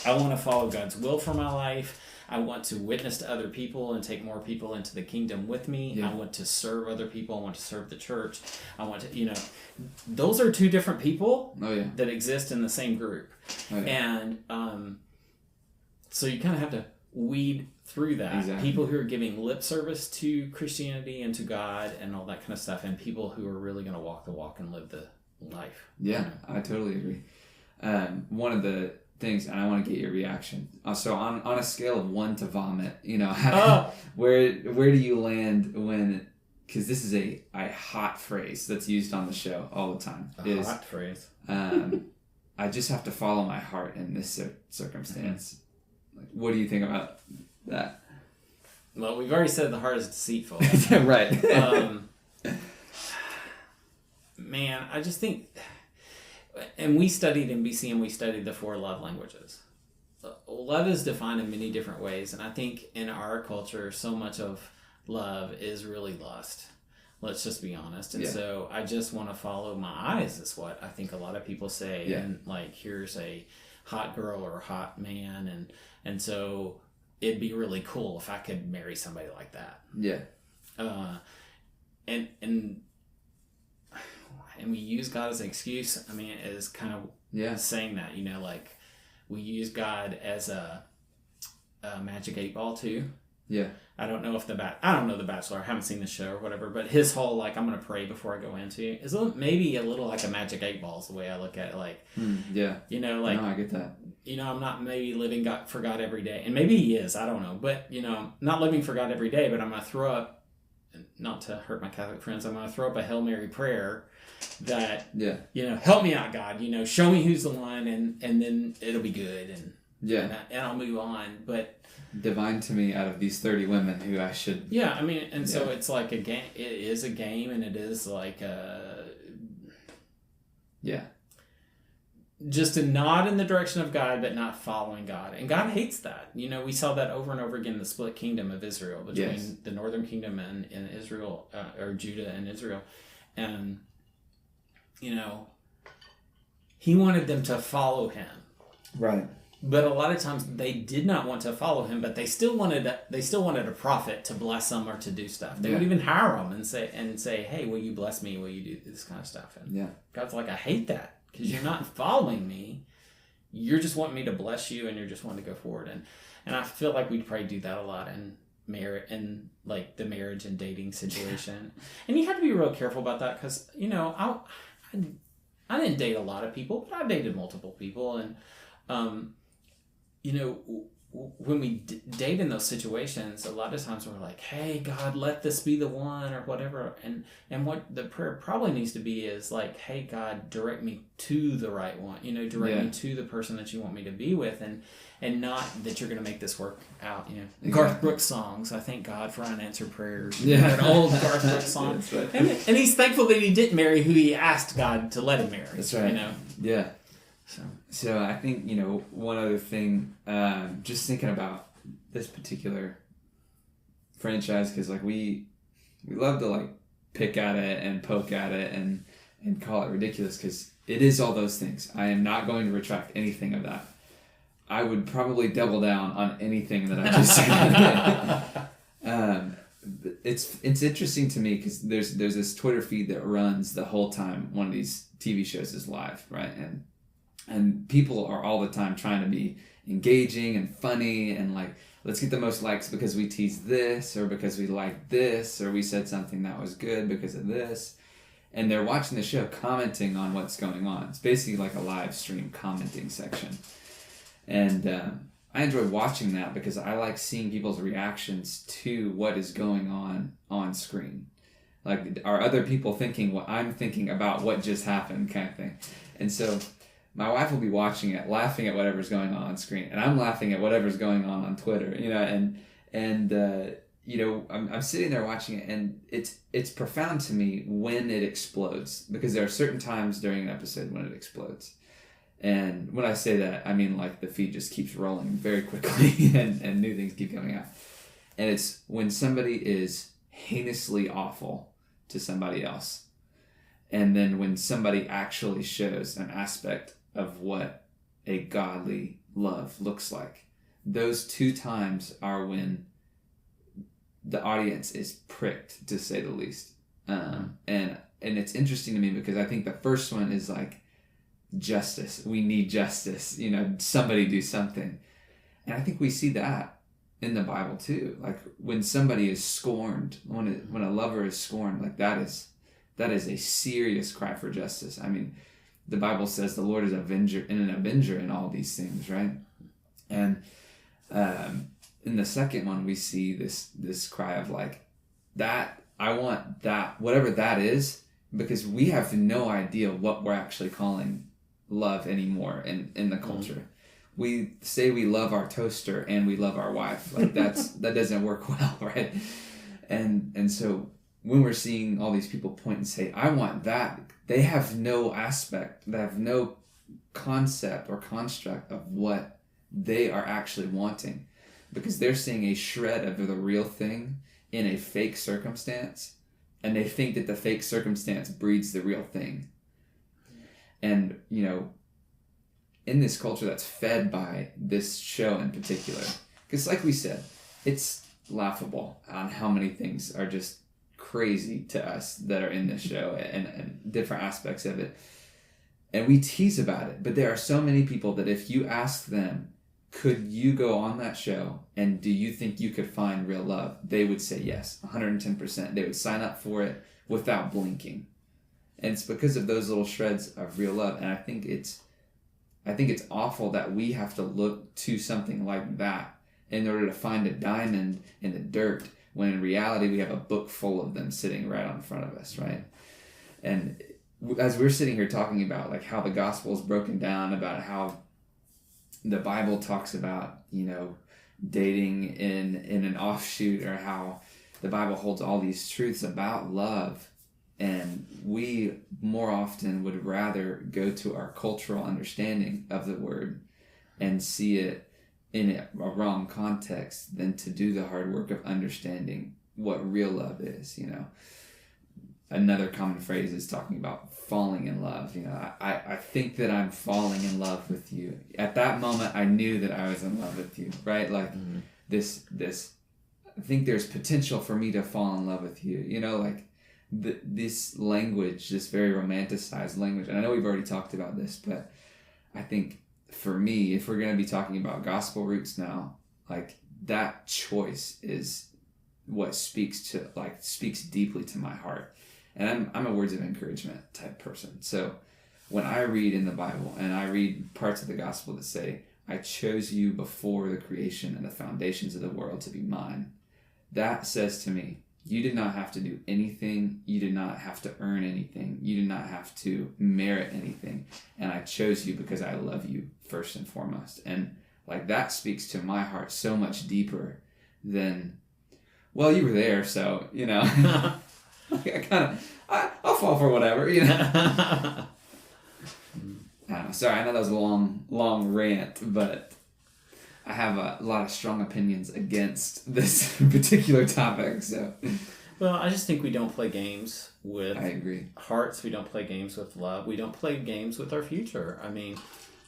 I want to follow God's will for my life. I want to witness to other people and take more people into the kingdom with me. I want to serve other people. I want to serve the church. I want to, those are two different people that exist in the same group. And so you kind of have to weed through that. Exactly. People who are giving lip service to Christianity and to God and all that kind of stuff, and people who are really going to walk the walk and live the life. Yeah, I totally agree. One of the things, and I want to get your reaction. So on a scale of 1 to vomit, where do you land when because this is a hot phrase that's used on the show all the time. Hot phrase. I just have to follow my heart in this circumstance. Like, what do you think about that? Well, we've already said the heart is deceitful. Right. Man, I just think, and we studied in BCM, we studied the 4 love languages. Love is defined in many different ways, and I think in our culture, so much of love is really lust. Let's just be honest. And so I just want to follow my eyes, is what I think a lot of people say. Yeah. And like, here's a hot girl or a hot man, and so it'd be really cool if I could marry somebody like that. Yeah. And we use God as an excuse. I mean, as kind of saying that, like we use God as a magic 8-ball too. Yeah. I don't know if I don't know The Bachelor. I haven't seen the show or whatever, but his whole, like, I'm going to pray before I go into is maybe a little like a magic 8-ball is the way I look at it. Like, yeah. Like, no, I get that. I'm not maybe living for God every day. And maybe he is, I don't know. But, not living for God every day, but I'm going to throw up, not to hurt my Catholic friends, I'm going to throw up a Hail Mary prayer that, help me out, God, show me who's the one, and then it'll be good. And I'll move on. But divine to me out of these 30 women who I should... Yeah, I mean, and so it's like a game. It is a game, and it is like just a nod in the direction of God, but not following God. And God hates that. We saw that over and over again in the split kingdom of Israel, between the northern kingdom and Israel, or Judah and Israel. And, he wanted them to follow him. Right. But a lot of times they did not want to follow him, but they still wanted a prophet to bless them or to do stuff. They would even hire them and say, hey, will you bless me? Will you do this kind of stuff? And God's like, I hate that, because you're not following me. You're just wanting me to bless you, and you're just wanting to go forward. And I feel like we'd probably do that a lot in like the marriage and dating situation. And you have to be real careful about that, because I didn't date a lot of people, but I dated multiple people, and when we date in those situations, a lot of times we're like, hey, God, let this be the one, or whatever. And what the prayer probably needs to be is like, hey, God, direct me to the right one. Direct me to the person that you want me to be with, and not that you're going to make this work out. Exactly. Garth Brooks songs, I thank God for unanswered prayers. An old Garth Brooks song. That's right. And he's thankful that he didn't marry who he asked God to let him marry. That's right. Yeah. So I think, one other thing, just thinking about this particular franchise, because like we love to like pick at it and poke at it and call it ridiculous, because it is all those things. I am not going to retract anything of that. I would probably double down on anything that I just said. It's interesting to me, because there's this Twitter feed that runs the whole time one of these TV shows is live, right? And people are all the time trying to be engaging and funny and like, let's get the most likes because we teased this, or because we liked this, or we said something that was good because of this. And they're watching the show, commenting on what's going on. It's basically like a live stream commenting section. And I enjoy watching that, because I like seeing people's reactions to what is going on screen. Like, are other people thinking what I'm thinking about what just happened, kind of thing. And so my wife will be watching it, laughing at whatever's going on screen, and I'm laughing at whatever's going on Twitter, and I'm sitting there watching it, and it's profound to me when it explodes, because there are certain times during an episode when it explodes. And when I say that, I mean like the feed just keeps rolling very quickly and new things keep coming out. And it's when somebody is heinously awful to somebody else, and then when somebody actually shows an aspect of what a godly love looks like. Those two times are when the audience is pricked, to say the least. And it's interesting to me, because I think the first one is like justice. We need justice. Somebody do something. And I think we see that in the Bible too. Like when somebody is scorned, when a lover is scorned, like that is a serious cry for justice. I mean, the Bible says the Lord is an avenger in all these things, right? And in the second one, we see this cry of like, that I want that, whatever that is, because we have no idea what we're actually calling love anymore in the culture. We say we love our toaster and we love our wife. Like that doesn't work well, right? And so when we're seeing all these people point and say, I want that, they have no aspect, they have no concept or construct of what they are actually wanting, because they're seeing a shred of the real thing in a fake circumstance, and they think that the fake circumstance breeds the real thing. And, in this culture that's fed by this show in particular, because like we said, it's laughable on how many things are just crazy to us that are in this show and different aspects of it. And we tease about it, but there are so many people that if you ask them, could you go on that show and do you think you could find real love? They would say yes, 110%. They would sign up for it without blinking. And it's because of those little shreds of real love. And I think it's awful that we have to look to something like that in order to find a diamond in the dirt, when in reality we have a book full of them sitting right on front of us, right? And as we're sitting here talking about like how the gospel is broken down, about how the Bible talks about, dating in an offshoot, or how the Bible holds all these truths about love, and we more often would rather go to our cultural understanding of the word and see it in a wrong context than to do the hard work of understanding what real love is. Another common phrase is talking about falling in love. I think that I'm falling in love with you. At that moment, I knew that I was in love with you, right? Like this, I think there's potential for me to fall in love with you. This language, this very romanticized language. And I know we've already talked about this, but I think for me, if we're going to be talking about gospel roots now, like that choice is what speaks deeply to my heart. And I'm a words of encouragement type person. So when I read in the Bible and I read parts of the gospel that say, I chose you before the creation and the foundations of the world to be mine, that says to me, you did not have to do anything. You did not have to earn anything. You did not have to merit anything. And I chose you because I love you first and foremost. And like that speaks to my heart so much deeper than, well, you were there, so, I'll fall for whatever, I don't know. Sorry, I know that was a long rant, but I have a lot of strong opinions against this particular topic. So, well, I just think we don't play games with hearts. We don't play games with love. We don't play games with our future. I mean,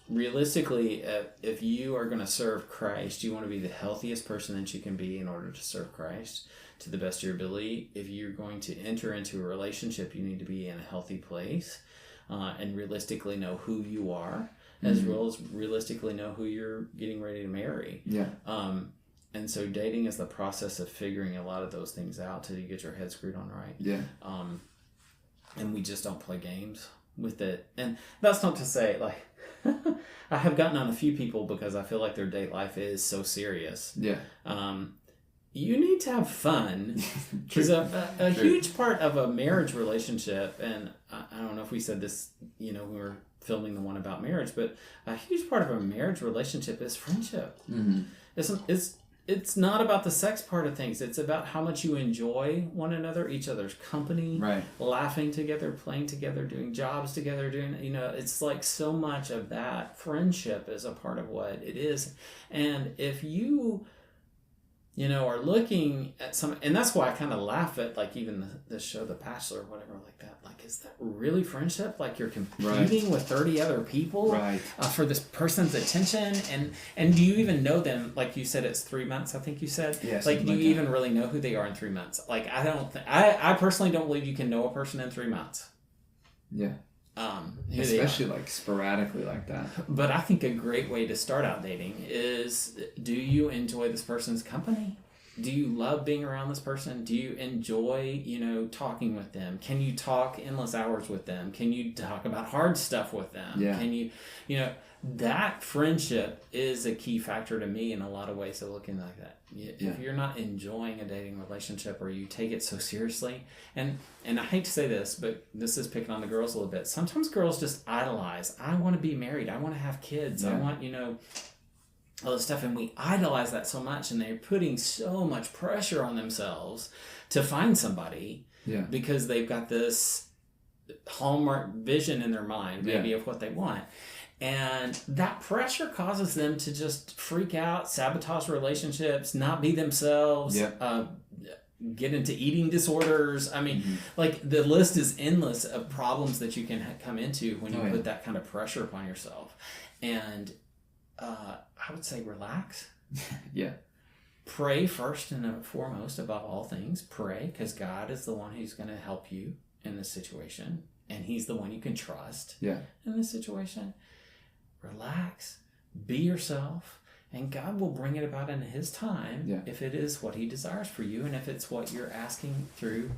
realistically, if you are going to serve Christ, you want to be the healthiest person that you can be in order to serve Christ to the best of your ability. If you're going to enter into a relationship, you need to be in a healthy place and realistically know who you are, as well as realistically know who you're getting ready to marry. Yeah. And so dating is the process of figuring a lot of those things out till you get your head screwed on right. Yeah. And we just don't play games with it. And that's not to say, like, I have gotten on a few people because I feel like their date life is so serious. Yeah. You need to have fun. Because a huge part of a marriage relationship, and I don't know if we said this, when we were filming the one about marriage, but a huge part of a marriage relationship is friendship. Mm-hmm. It's not about the sex part of things. It's about how much you enjoy one another, each other's company, right, laughing together, playing together, doing jobs together, it's like so much of that friendship is a part of what it is. And if you are looking at some, and that's why I kind of laugh at, like, even the show, The Bachelor, or whatever, like that. Like, is that really friendship? Like, you're competing with 30 other people for this person's attention, and do you even know them? Like you said, it's 3 months, I think you said. Yes. Like, do you even really know who they are in 3 months? Like, I personally don't believe you can know a person in 3 months. Yeah. Especially like sporadically like that. But I think a great way to start out dating is, do you enjoy this person's company? do you love being around this person? Do you enjoy, talking with them? Can you talk endless hours with them? Can you talk about hard stuff with them? Yeah. Can you, that friendship is a key factor to me in a lot of ways of looking like that. If you're not enjoying a dating relationship, or you take it so seriously, and I hate to say this, but this is picking on the girls a little bit. Sometimes girls just idolize. I want to be married. I want to have kids. I want, all this stuff, and we idolize that so much, and they're putting so much pressure on themselves to find somebody because they've got this hallmark vision in their mind, maybe of what they want. And that pressure causes them to just freak out, sabotage relationships, not be themselves, get into eating disorders. I mean, like, the list is endless of problems that you can come into when you put that kind of pressure upon yourself. And I would say relax. Pray first and foremost, above all things. Pray, because God is the one who's going to help you in this situation. And he's the one you can trust in this situation. Relax. Be yourself. And God will bring it about in his time if it is what he desires for you, and if it's what you're asking through,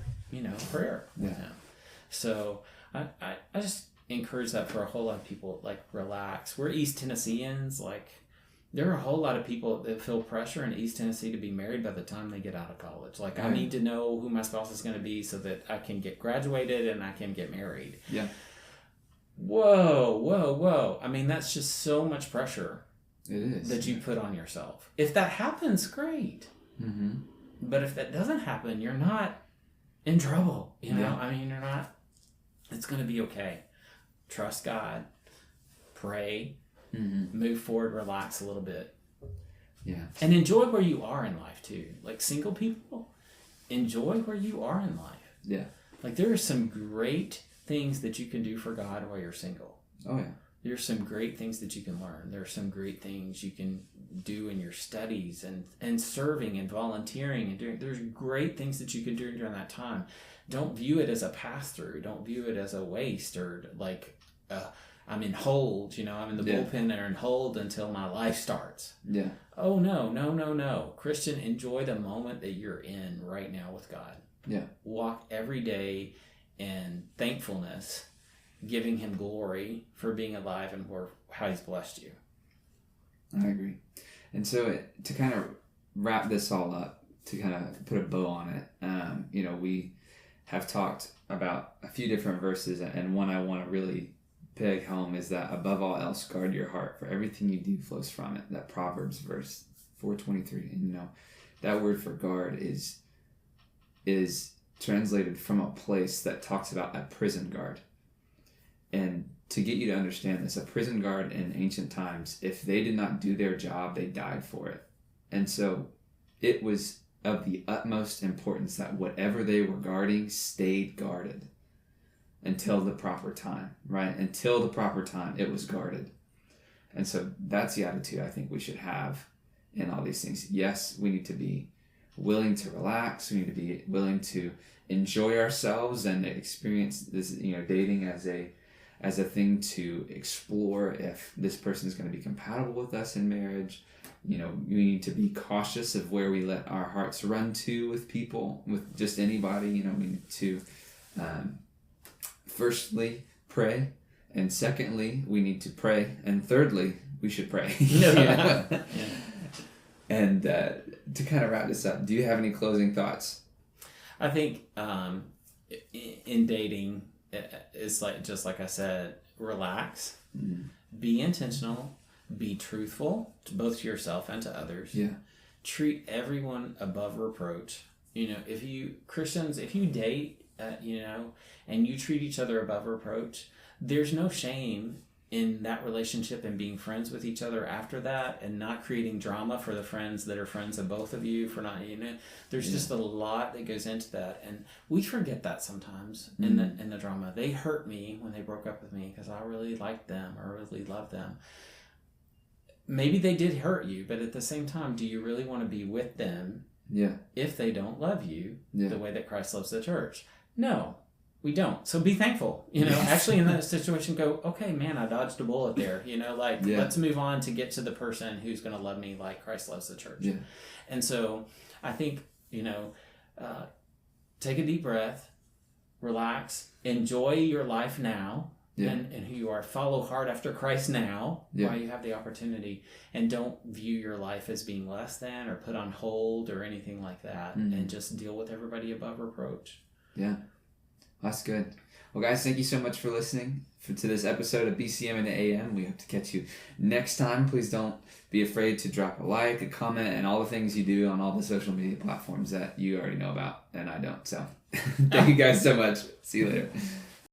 prayer with him. So I just encourage that for a whole lot of people. Like, relax. We're East Tennesseans. Like, there are a whole lot of people that feel pressure in East Tennessee to be married by the time they get out of college. Like, I need to know who my spouse is going to be so that I can get graduated and I can get married. Whoa. I mean, that's just so much pressure. It is. That you put on yourself. If that happens, great. But if that doesn't happen, you're not in trouble. I mean, you're not. It's going to be okay. Trust God. Pray. Move forward. Relax a little bit. And enjoy where you are in life too. Like, single people, enjoy where you are in life. Like, there are some great things that you can do for God while you're single. There's some great things that you can learn. There's some great things you can do in your studies and serving and volunteering and doing. There's great things that you can do during that time. Don't view it as a pass-through. Don't view it as a waste, or like, I'm in hold, I'm in the bullpen there and hold until my life starts. Oh, no. Christian, enjoy the moment that you're in right now with God. Walk every day in thankfulness, giving him glory for being alive and for how he's blessed you. I agree. And so to kind of wrap this all up, to kind of put a bow on it, we have talked about a few different verses, and one I want to really peg home is that above all else, guard your heart, for everything you do flows from it. That Proverbs verse 4:23. And that word for guard is translated from a place that talks about a prison guard. And to get you to understand this, a prison guard in ancient times, if they did not do their job, they died for it. And so it was of the utmost importance that whatever they were guarding stayed guarded until the proper time, right? Until the proper time, it was guarded. And so that's the attitude I think we should have in all these things. Yes, we need to be willing to relax. We need to be willing to enjoy ourselves and experience this, dating as a thing to explore if this person is going to be compatible with us in marriage. We need to be cautious of where we let our hearts run to with people, with just anybody. We need to firstly pray, and secondly we need to pray, and thirdly we should pray. And to kind of wrap this up, do you have any closing thoughts? I think in dating, it's like, just like I said, relax, be intentional, be truthful, both to yourself and to others. Treat everyone above reproach. If you date, and you treat each other above reproach, there's no shame in that relationship and being friends with each other after that, and not creating drama for the friends that are friends of both of you for not, there's just a lot that goes into that, and we forget that sometimes in the drama. They hurt me when they broke up with me because I really liked them or really loved them. Maybe they did hurt you, but at the same time, do you really want to be with them if they don't love you the way that Christ loves the church? No, we don't. So be thankful. Actually in that situation, go, okay, man, I dodged a bullet there. Let's move on to get to the person who's going to love me like Christ loves the church. And so I think, take a deep breath, relax, enjoy your life now. Yeah. And who you are. Follow hard after Christ now while you have the opportunity. And don't view your life as being less than or put on hold or anything like that. And just deal with everybody above reproach. Yeah. That's good. Well, guys, thank you so much for listening to this episode of BCM and the AM. We hope to catch you next time. Please don't be afraid to drop a like, a comment, and all the things you do on all the social media platforms that you already know about and I don't. So thank you guys so much. See you later.